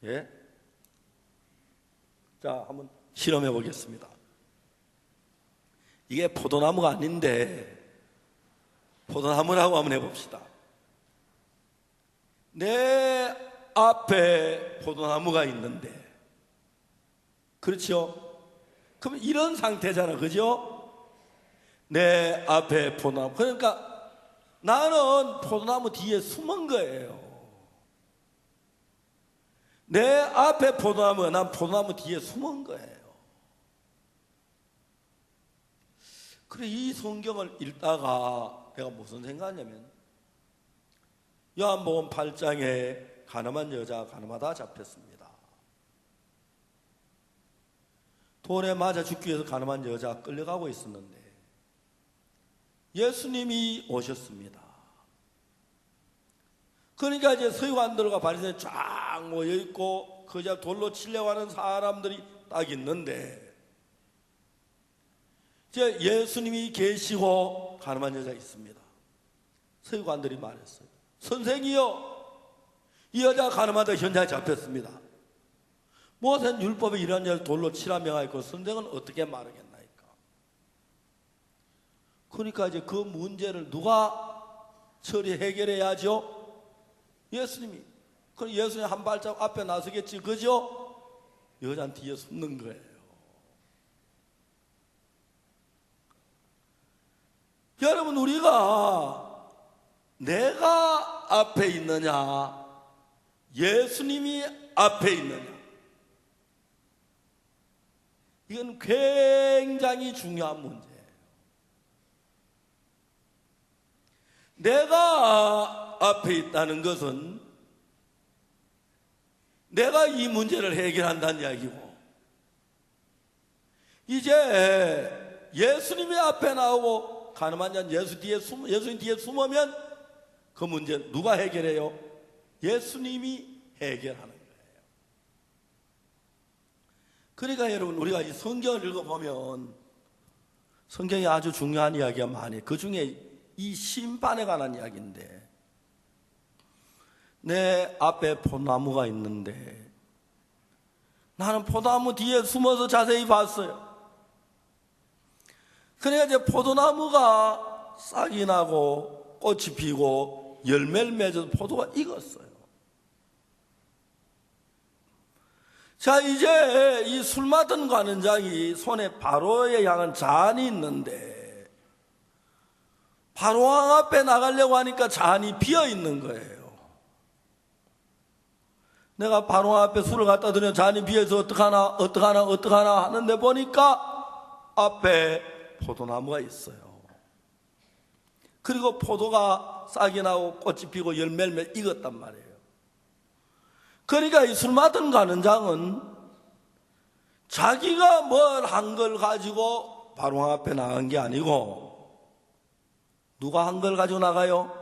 예? 자, 한번 실험해 보겠습니다. 이게 포도나무가 아닌데 포도나무라고 한번 해봅시다. 내 앞에 포도나무가 있는데, 그렇죠? 그럼 이런 상태잖아, 그죠? 내 앞에 포도나무. 그러니까 나는 포도나무 뒤에 숨은 거예요. 내 앞에 포도나무가 난 포도나무 뒤에 숨은 거예요. 그래, 이 성경을 읽다가 내가 무슨 생각하냐면, 요한복음 8장에 가늠한 여자, 가늠하다 잡혔습니다. 돌에 맞아 죽기 위해서 가늠한 여자 끌려가고 있었는데 예수님이 오셨습니다. 그러니까 이제 서기관들과 바리새인들이 쫙 모여있고 그저 돌로 치려고 하는 사람들이 딱 있는데, 이제 예수님이 계시고 가늠한 여자가 있습니다. 서기관들이 말했어요. 선생이요, 이 여자가 가늠하다 현장에 잡혔습니다. 모세는 율법에 이런 여자를 돌로 치라 명하였고 선생은 어떻게 말하겠나이까. 그러니까 이제 그 문제를 누가 해결해야죠? 예수님이. 그럼 예수님 한 발짝 앞에 나서겠지, 그죠? 여자는 뒤에 숨는 거예요. 여러분, 우리가 내가 앞에 있느냐, 예수님이 앞에 있느냐, 이건 굉장히 중요한 문제예요. 내가 앞에 있다는 것은 내가 이 문제를 해결한다는 이야기고, 이제 예수님이 앞에 나오고 가늠한 자는 예수님 뒤에 숨으면 그 문제 누가 해결해요? 예수님이 해결하는 거예요. 그러니까 여러분, 우리가 이 성경을 읽어보면 성경에 아주 중요한 이야기가 많아요. 그 중에 이 심판에 관한 이야기인데, 내 앞에 포도나무가 있는데 나는 포도나무 뒤에 숨어서 자세히 봤어요. 그러니까 이제 포도나무가 싹이 나고 꽃이 피고 열매를 맺어서 포도가 익었어요. 자, 이제 이 술 맡은 관원장이 손에 바로에 향한 잔이 있는데 바로왕 앞에 나가려고 하니까 잔이 비어 있는 거예요. 내가 바로왕 앞에 술을 갖다 드려 잔이 비어서 어떡하나 하는데 보니까 앞에 포도나무가 있어요. 그리고 포도가 싹이 나고 꽃이 피고 열매를 익었단 말이에요. 그러니까 이 술 맡은 관원장은 자기가 뭘 한 걸 가지고 바로왕 앞에 나간 게 아니고, 누가 한 걸 가지고 나가요?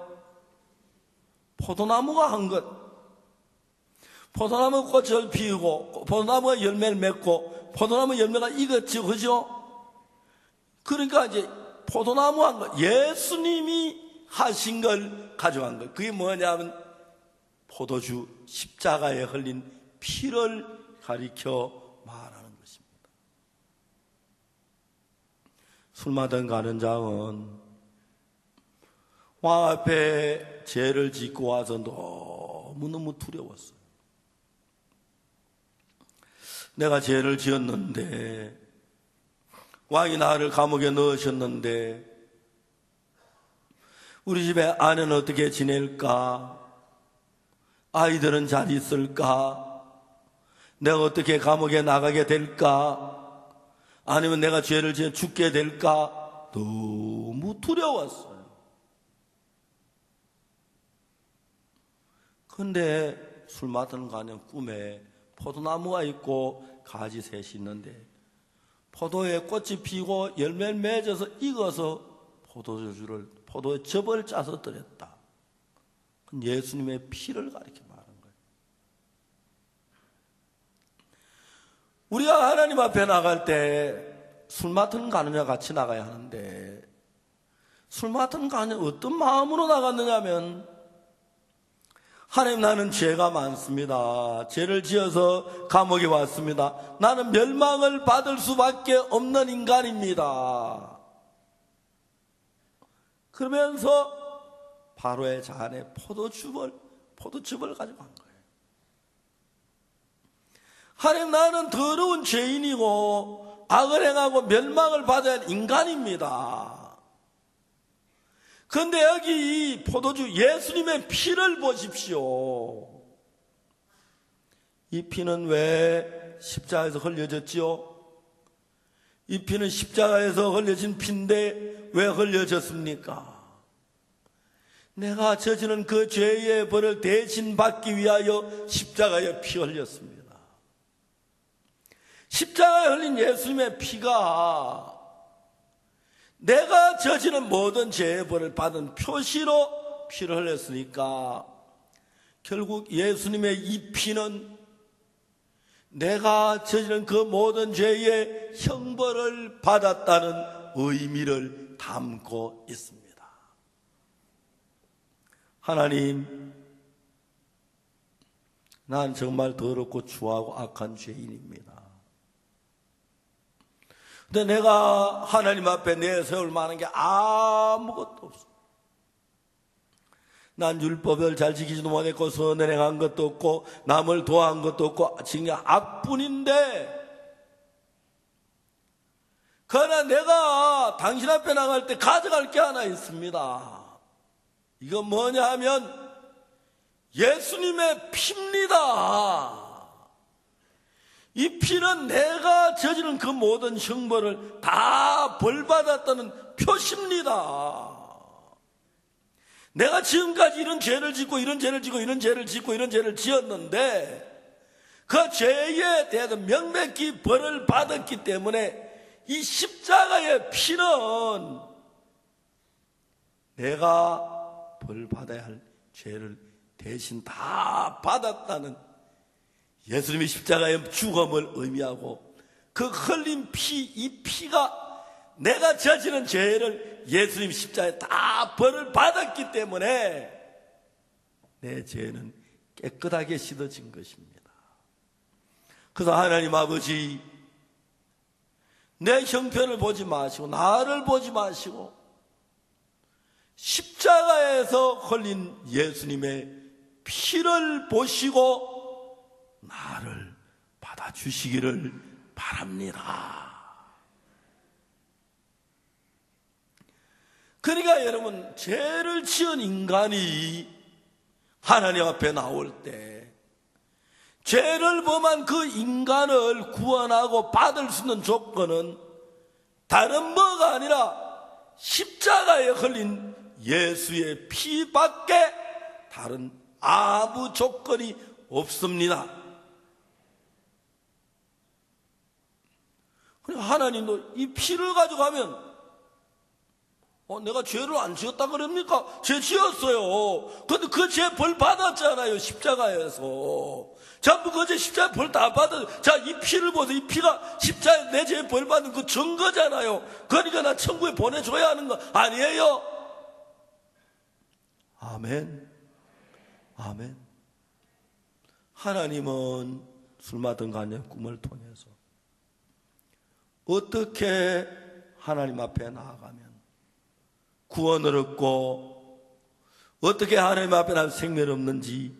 포도나무가 한 것. 포도나무 꽃을 피우고 포도나무가 열매를 맺고 포도나무 열매가 익었죠, 그죠? 그러니까 이제 포도나무 한 것, 예수님이 하신 걸 가져간 것. 그게 뭐냐면 포도주 십자가에 흘린 피를 가리켜 말하는 것입니다. 술 맡은 관원장은 왕 앞에 죄를 짓고 와서 너무너무 두려웠어요. 내가 죄를 지었는데, 왕이 나를 감옥에 넣으셨는데 우리 집에 아내는 어떻게 지낼까? 아이들은 잘 있을까? 내가 어떻게 감옥에 나가게 될까? 아니면 내가 죄를 지어 죽게 될까? 너무 두려웠어요. 그런데 술 맡은 관원 꿈에 포도나무가 있고 가지 셋이 있는데 포도에 꽃이 피고 열매를 맺어서 익어서 포도의 즙을 짜서 드렸다. 예수님의 피를 가리켜 말하는 거예요. 우리가 하나님 앞에 나갈 때 술 맡은 관원과 같이 나가야 하는데, 술 맡은 관원이 어떤 마음으로 나갔느냐 하면 하나님, 나는 죄가 많습니다. 죄를 지어서 감옥에 왔습니다. 나는 멸망을 받을 수밖에 없는 인간입니다. 그러면서 바로의 잔에 포도즙을 가지고 간 거예요. 하나님, 나는 더러운 죄인이고 악을 행하고 멸망을 받아야 할 인간입니다. 그런데 여기 이 포도주 예수님의 피를 보십시오. 이 피는 왜 십자가에서 흘려졌지요? 이 피는 십자가에서 흘려진 피인데 왜 흘려졌습니까? 내가 저지른 그 죄의 벌을 대신 받기 위하여 십자가에 피 흘렸습니다. 십자가에 흘린 예수님의 피가 내가 저지른 모든 죄의 벌을 받은 표시로 피를 흘렸으니까 결국 예수님의 이 피는 내가 저지른 그 모든 죄의 형벌을 받았다는 의미를 담고 있습니다. 하나님, 난 정말 더럽고 추하고 악한 죄인입니다. 근데 내가 하나님 앞에 내세울 만한 게 아무것도 없어. 난 율법을 잘 지키지도 못했고 선을 행한 것도 없고 남을 도한 것도 없고 지금 악뿐인데, 그러나 내가 당신 앞에 나갈 때 가져갈 게 하나 있습니다. 이건 뭐냐 하면 예수님의 피입니다. 이 피는 내가 저지른 그 모든 형벌을 다 벌받았다는 표시입니다. 내가 지금까지 이런 죄를 짓고 이런 죄를 짓고 이런 죄를 짓고 이런 죄를 지었는데 그 죄에 대해서 명백히 벌을 받았기 때문에 이 십자가의 피는 내가 벌받아야 할 죄를 대신 다 받았다는 예수님이 십자가의 죽음을 의미하고 그 흘린 피, 이 피가 내가 저지른 죄를 예수님 십자가에 다 벌을 받았기 때문에 내 죄는 깨끗하게 씻어진 것입니다. 그래서 하나님 아버지, 내 형편을 보지 마시고 나를 보지 마시고 십자가에서 흘린 예수님의 피를 보시고 나를 받아주시기를 바랍니다. 그러니까 여러분, 죄를 지은 인간이 하나님 앞에 나올 때 죄를 범한 그 인간을 구원하고 받을 수 있는 조건은 다른 뭐가 아니라 십자가에 흘린 예수의 피밖에 다른 아무 조건이 없습니다. 하나님도 이 피를 가져가면 내가 죄를 안 지었다 그럽니까? 죄 지었어요. 근데 그 죄 벌 받았잖아요, 십자가에서. 전부 그 죄 십자가 벌 다 받았어요. 자, 이 피를 보세요. 이 피가 십자가에 내 죄 벌 받은 그 증거잖아요. 그러니까 나 천국에 보내줘야 하는 거 아니에요? 아멘. 아멘. 하나님은 술 맡은 가녀의 꿈을 통해서 어떻게 하나님 앞에 나아가면 구원을 얻고 어떻게 하나님 앞에 나면 생명이 없는지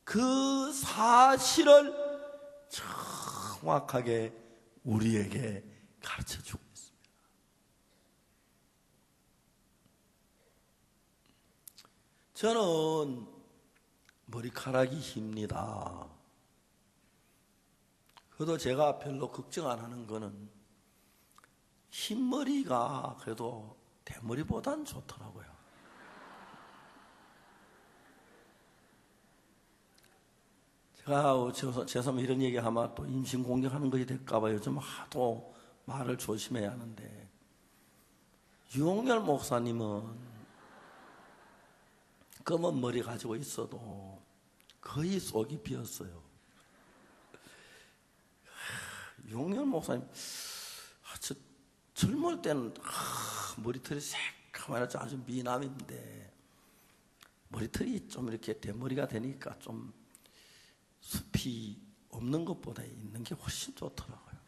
그 사실을 정확하게 우리에게 가르쳐주고 있습니다. 저는 머리카락이 깁니다. 그래도 제가 별로 걱정 안 하는 거는 흰머리가 그래도 대머리보단 좋더라고요. 제가 죄송하면 이런 얘기하면 또 인신공격하는 것이 될까봐 요즘 하도 말을 조심해야 하는데, 유홍열 목사님은 검은 머리 가지고 있어도 거의 속이 비었어요. 유홍열 목사님, 저 젊을 때는 머리털이 새까맣게 아주 미남인데 머리털이 좀 이렇게 대머리가 되니까 좀 숲이 없는 것보다 있는 게 훨씬 좋더라고요.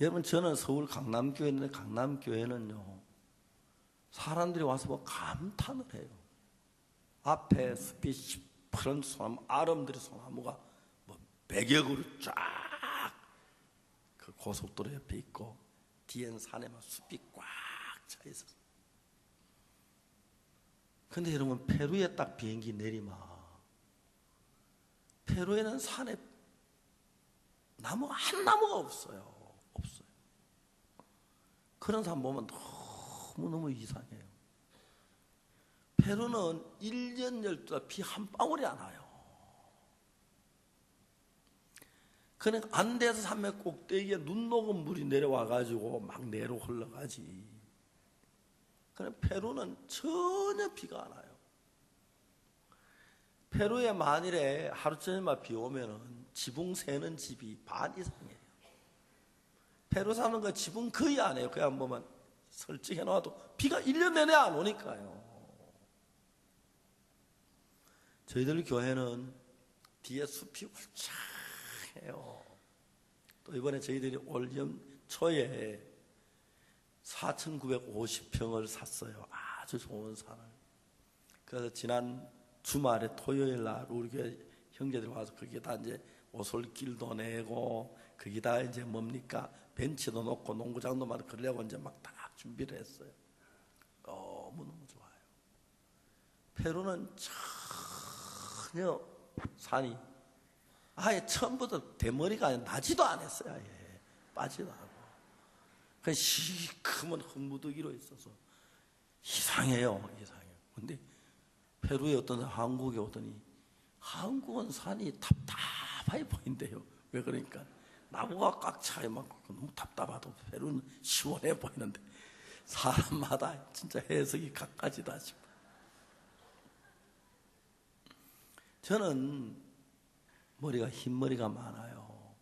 여러분, 저는 서울 강남교회인데 강남교회는요, 사람들이 와서 뭐 감탄을 해요. 앞에 숲이 시퍼런 소나무, 아름드리 소나무가 뭐 100여 그루 쫙 그 고속도로 옆에 있고, 뒤엔 산에 막 숲이 꽉 차 있었어요. 근데 여러분, 페루에 딱 비행기 내리면 페루에는 산에 나무 한 나무가 없어요. 그런 사람 보면 너무너무 이상해요. 페루는 1년 12달 비 한 방울이 안 와요. 그러니까 안데스 산맥 꼭대기에 눈 녹은 물이 내려와가지고 막 내로 흘러가지. 그런데 페루는 전혀 비가 안 와요. 페루에 만일에 하루 저녁만 비 오면은 지붕 새는 집이 반 이상이에요. 페루 사는 거 지붕 거의 안 해요. 그냥 뭐만 설치해 놔도 비가 1년 내내 안 오니까요. 저희들 교회는 뒤에 숲이 울창해요. 또 이번에 저희들이 올 초에 4,950평을 샀어요. 아주 좋은 산을. 그래서 지난 주말에 토요일 날 우리 교회 형제들 와서 거기다 이제 오솔길도 내고 거기다 이제 뭡니까 벤치도 놓고 농구장도 막 그러려고 이제 막 다 준비를 했어요. 너무너무 좋아요. 페루는 전혀 산이 아예 처음부터 대머리가 아니라 나지도 않았어요. 아예 빠지도 않고 그냥 시커먼 흙무더기로 있어서 이상해요. 근데 페루에 어떤 한국에 오더니 한국은 산이 답답해 보인대요. 왜 그러니까 나무가 꽉 차게 막 너무 답답하고 페루는 시원해 보이는데 사람마다 진짜 해석이 각가지다 싶어요. 저는 머리가 흰머리가 많아요.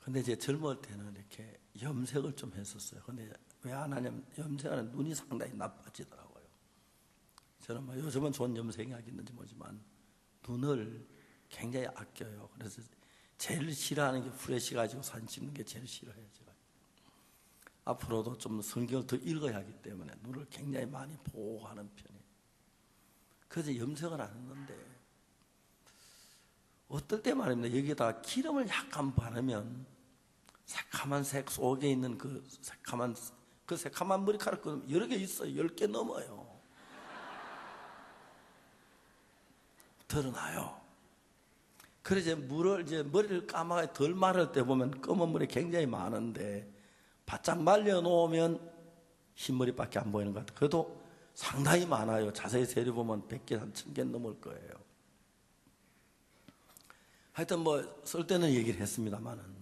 근데 이제 젊을 때는 이렇게 염색을 좀 했었어요. 근데 왜 안 하냐면 염색하는 눈이 상당히 나빠지더라고요. 저는 뭐 요즘은 좋은 염색이 하겠는지 모르지만 눈을 굉장히 아껴요. 그래서 제일 싫어하는 게 후레쉬 가지고 사진 찍는 게 제일 싫어해요. 제가 앞으로도 좀 성경을 더 읽어야 하기 때문에 눈을 굉장히 많이 보호하는 편이에요. 그래서 염색을 안 했는데 어떨 때 말입니다. 여기다 기름을 약간 바르면 새카만 색 속에 있는 그 새카만 머리카락 여러 개 있어요. 10개 넘어요. 드러나요. 그래서 머리를 까맣게 덜 마를 때 보면 검은 머리 굉장히 많은데 바짝 말려 놓으면 흰머리밖에 안 보이는 것 같아요. 그래도 상당히 많아요. 자세히 세려보면 100개, 1000개 넘을 거예요. 하여튼 뭐 쓸 때는 얘기를 했습니다만은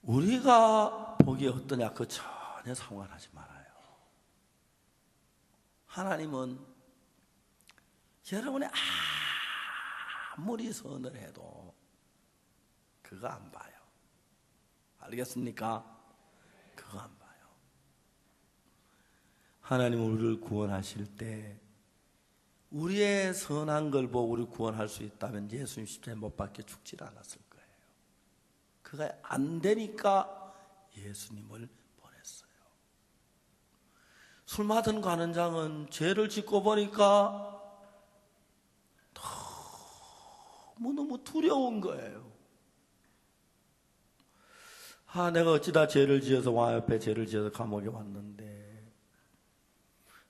우리가 보기에 어떠냐 그 전혀 상관하지 말아요. 하나님은 여러분이 아무리 선을 해도 그거 안 봐요. 알겠습니까? 그거 안 봐요. 하나님은 우리를 구원하실 때 우리의 선한 걸 보고 우리를 구원할 수 있다면 예수님 십자가에 못 박혀 죽질 않았을 거예요. 그가 안 되니까 예수님을 보냈어요. 술 맡은 관원장은 죄를 짓고 보니까 너무 두려운 거예요. 내가 어찌다 죄를 지어서 왕 앞에 죄를 지어서 감옥에 왔는데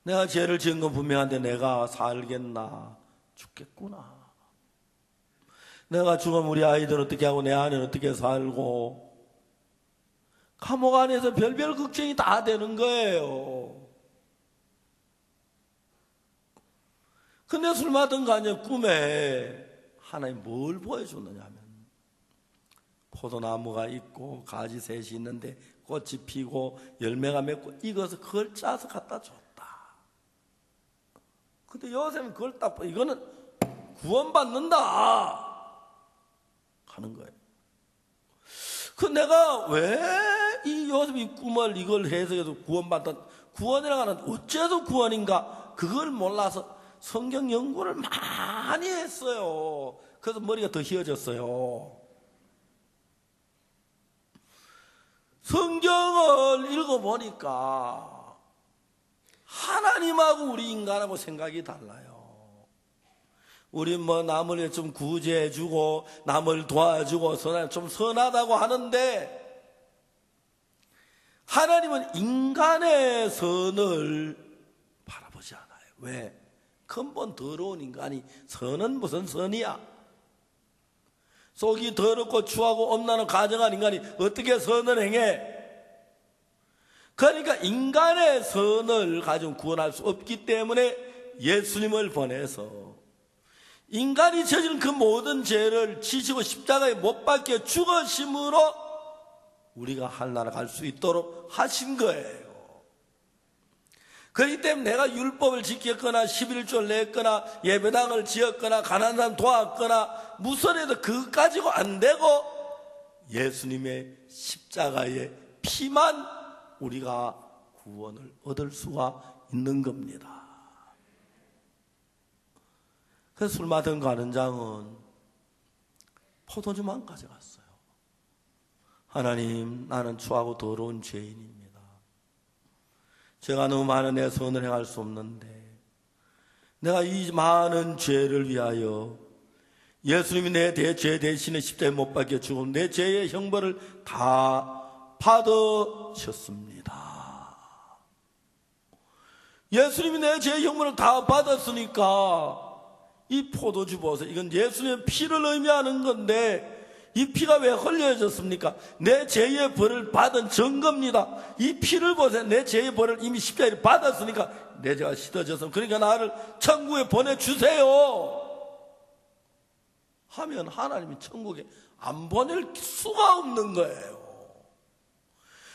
내가 죄를 지은 건 분명한데 내가 살겠나? 죽겠구나. 내가 죽으면 우리 아이들 어떻게 하고 내 아내는 어떻게 살고 감옥 안에서 별별 걱정이 다 되는 거예요. 근데 술 맡은 간녀 꿈에 하나님 뭘 보여줬느냐 하면 포도나무가 있고 가지 셋이 있는데 꽃이 피고 열매가 맺고 익어서 그걸 짜서 갖다 줬다. 근데 요셉은 그걸 딱 보고 이거는 구원받는다 하는 거예요. 그 내가 왜 이 요셉이 꿈을 이걸 해석해서 구원이라고 하는 어째서 구원인가 그걸 몰라서 성경 연구를 많이 했어요. 그래서 머리가 더 휘어졌어요. 성경을 읽어보니까 하나님하고 우리 인간하고 생각이 달라요. 우리 남을 좀 구제해주고 남을 도와주고 좀 선하다고 하는데 하나님은 인간의 선을 바라보지 않아요. 왜? 근본 더러운 인간이 선은 무슨 선이야? 속이 더럽고 추하고 엄란한 가정한 인간이 어떻게 선을 행해? 그러니까 인간의 선을 가지고 구원할 수 없기 때문에 예수님을 보내서 인간이 저지른 그 모든 죄를 지시고 십자가에 못 박혀 죽으심으로 우리가 하늘나라 갈 수 있도록 하신 거예요. 그렇기 때문에 내가 율법을 지켰거나 11조를 냈거나 예배당을 지었거나 가난한 사람 도왔거나 무선해도 그것 가지고 안 되고 예수님의 십자가의 피만 우리가 구원을 얻을 수가 있는 겁니다. 그래서 술 마던 관원장은 포도주만 가져갔어요. 하나님, 나는 추하고 더러운 죄인입니다. 제가 너무 많은 내 선을 행할 수 없는데 내가 이 많은 죄를 위하여 예수님이 내 죄 대신에 십자가에 못 박혀 죽고 내 죄의 형벌을 다 받으셨습니다. 예수님이 내 죄의 형벌을 다 받았으니까 이 포도주 보세요. 이건 예수님의 피를 의미하는 건데 이 피가 왜 흘려졌습니까? 내 죄의 벌을 받은 증거입니다. 이 피를 보세요. 내 죄의 벌을 이미 십자가에 받았으니까 내 죄가 씻어져서 그러니까 나를 천국에 보내주세요 하면 하나님이 천국에 안 보낼 수가 없는 거예요.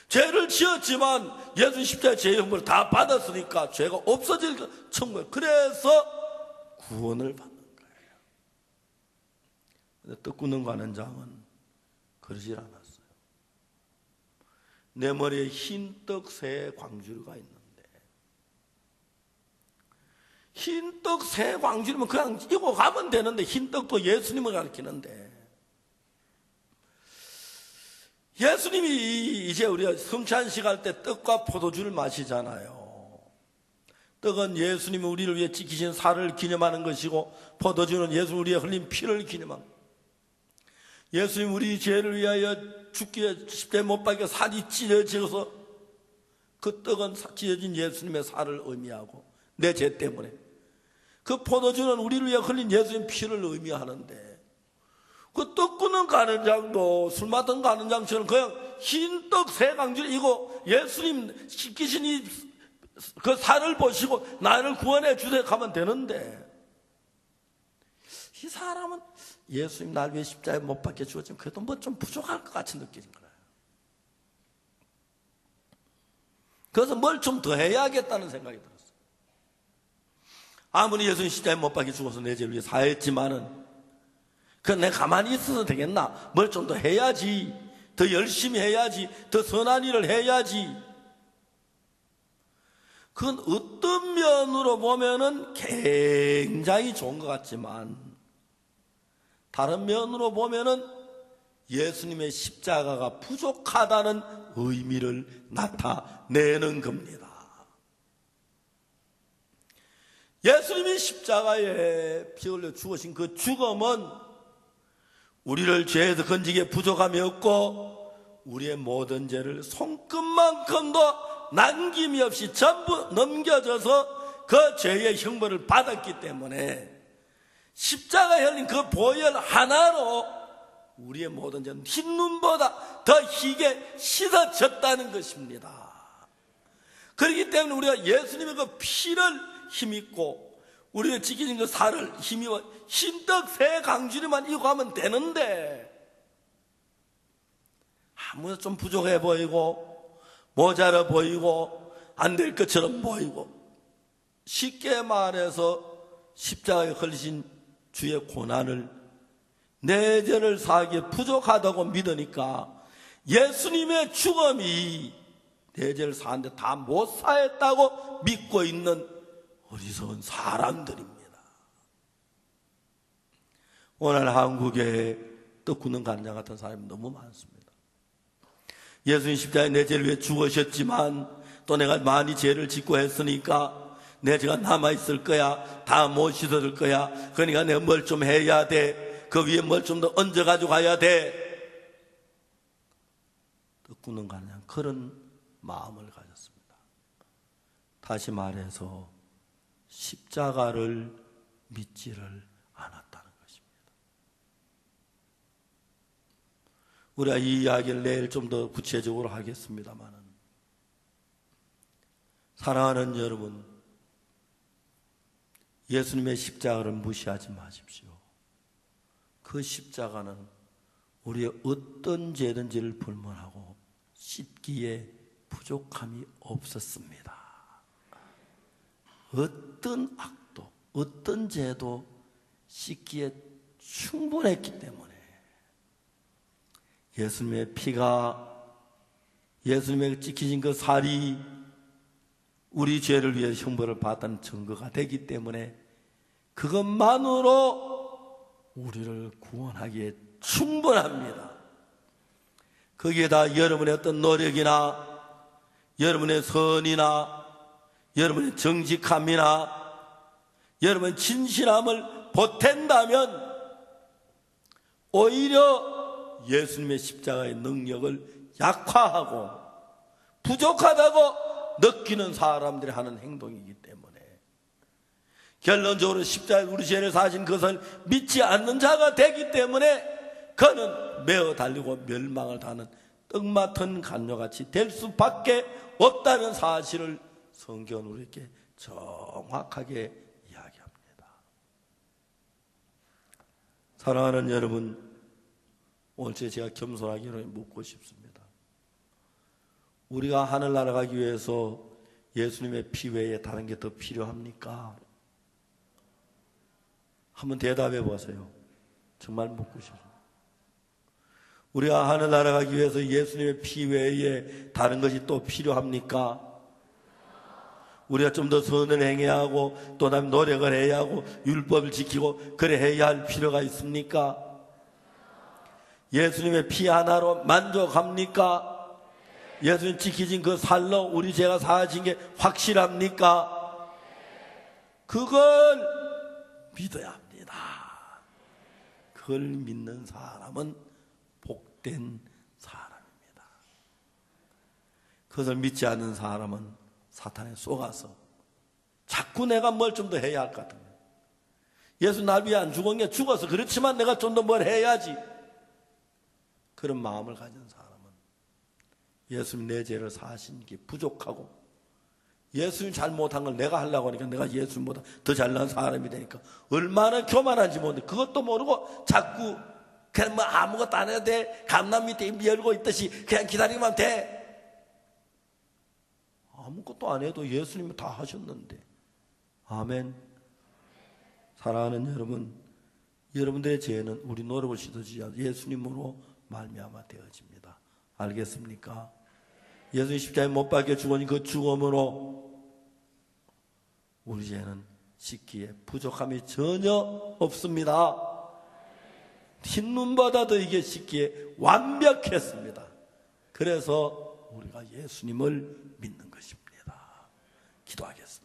죄를 지었지만 예수 십자가의 죄의 형벌을 다 받았으니까 죄가 없어지니까 천국에, 그래서 구원을 받는 떡 굽는 관원장은 그러질 않았어요. 내 머리에 흰떡 새 광주리가 있는데 흰떡 새 광주리면 그냥 이고 가면 되는데 흰떡도 예수님을 가리키는데 예수님이 이제 우리가 성찬식 할 때 떡과 포도주를 마시잖아요. 떡은 예수님이 우리를 위해 지키신 살을 기념하는 것이고 포도주는 예수 우리의 흘린 피를 기념하는 것입니다. 예수님 우리 죄를 위하여 죽기에 십자가에 못 박혀 살이 찢어져서 그 떡은 찢어진 예수님의 살을 의미하고 내 죄 때문에 그 포도주는 우리를 위해 흘린 예수님 피를 의미하는데 그 떡 굽는 관원장도 술 맡은 관원장처럼 그냥 흰떡 새 광주리 이거 예수님 시키신 그 살을 보시고 나를 구원해 주세요 하면 되는데 이 사람은 예수님 날 위해 십자가에 못 박혀 죽었지만 그래도 뭐 좀 부족할 것 같이 느껴진 거예요. 그래서 뭘 좀 더 해야겠다는 생각이 들었어요. 아무리 예수님 십자가에 못 박혀 죽어서 내 죄를 위해 사했지만은 그건 내가 가만히 있어서 되겠나? 뭘 좀 더 해야지, 더 열심히 해야지, 더 선한 일을 해야지. 그건 어떤 면으로 보면은 굉장히 좋은 것 같지만 다른 면으로 보면은 예수님의 십자가가 부족하다는 의미를 나타내는 겁니다. 예수님이 십자가에 피 흘려 죽으신 그 죽음은 우리를 죄에서 건지기에 부족함이 없고 우리의 모든 죄를 손끝만큼도 남김이 없이 전부 넘겨져서 그 죄의 형벌을 받았기 때문에 십자가에 흘린 그 보혈 하나로 우리의 모든 죄는 흰눈보다 더 희게 씻어졌다는 것입니다. 그렇기 때문에 우리가 예수님의 그 피를 힘입고 우리가 지키는 그 살을 힘입어 흰떡 새 강주리만 이고 하면 되는데 아무래도 좀 부족해 보이고 모자라 보이고 안 될 것처럼 보이고 쉽게 말해서 십자가에 흘리신 주의 고난을 내 죄를 사하기에 부족하다고 믿으니까 예수님의 죽음이 내 죄를 사는데 다 못 사했다고 믿고 있는 어리석은 사람들입니다. 오늘 한국에 떡구는 간장 같은 사람이 너무 많습니다. 예수님 십자가에 내 죄를 위해 죽으셨지만 또 내가 많이 죄를 짓고 했으니까 내 죄가 남아있을 거야. 다 못 씻어줄 거야. 그러니까 내가 뭘 좀 해야 돼. 그 위에 뭘 좀 더 얹어가지고 가야 돼. 떡구는 간장 그런 마음을 가졌습니다. 다시 말해서 십자가를 믿지를 않았다는 것입니다. 우리가 이 이야기를 내일 좀 더 구체적으로 하겠습니다만, 사랑하는 여러분, 예수님의 십자가를 무시하지 마십시오. 그 십자가는 우리의 어떤 죄든지를 불문하고 씻기에 부족함이 없었습니다. 어떤 악도, 어떤 죄도 씻기에 충분했기 때문에 예수님의 피가, 예수님의 찍히신 그 살이 우리 죄를 위해 형벌을 받았다는 증거가 되기 때문에 그것만으로 우리를 구원하기에 충분합니다. 거기에다 여러분의 어떤 노력이나 여러분의 선이나 여러분의 정직함이나 여러분의 진실함을 보탠다면 오히려 예수님의 십자가의 능력을 약화하고 부족하다고 느끼는 사람들이 하는 행동이기 때문에 결론적으로 십자가에 우리 죄를 사신 것을 믿지 않는 자가 되기 때문에 그는 메어 달리고 멸망을 당하는 떡 맡은 간녀같이 될 수밖에 없다는 사실을 성경은 우리에게 정확하게 이야기합니다. 사랑하는 여러분, 오늘 제가 겸손하게 묻고 싶습니다. 우리가 하늘나라 가기 위해서 예수님의 피 외에 다른 게 더 필요합니까? 한번 대답해 보세요. 정말 묻고 싶습니다. 우리가 하늘나라 가기 위해서 예수님의 피 외에 다른 것이 또 필요합니까? 우리가 좀 더 선을 행해야 하고 또 다음 노력을 해야 하고 율법을 지키고 그래 해야 할 필요가 있습니까? 예수님의 피 하나로 만족합니까? 예수님 지키신 그 살로 우리 죄가 사하신 게 확실합니까? 그걸 믿어야 합니다. 그걸 믿는 사람은 복된 사람입니다. 그것을 믿지 않는 사람은 사탄에 속아서 자꾸 내가 뭘 좀 더 해야 할 것 같은 거예요. 예수 날 위해 안 죽은 게 죽어서 그렇지만 내가 좀 더 뭘 해야지. 그런 마음을 가진 사람은 예수님 내 죄를 사하신 게 부족하고 예수님 잘못한 걸 내가 하려고 하니까 내가 예수님보다 더 잘난 사람이 되니까 얼마나 교만한지 모르는데 그것도 모르고 자꾸 그냥 뭐 아무것도 안 해도 돼. 감람 밑에 입 열고 있듯이 그냥 기다리면 돼. 아무것도 안 해도 예수님이 다 하셨는데. 아멘. 사랑하는 여러분, 여러분들의 죄는 우리 노력을 씻어주지 않아 예수님으로 말미암아 되어집니다. 알겠습니까? 예수님 십자가에 못 박혀 죽으니 그 죽음으로 우리 죄는 씻기에 부족함이 전혀 없습니다. 흰눈보다도 이게 씻기에 완벽했습니다. 그래서 우리가 예수님을 믿는 것입니다. 기도하겠습니다.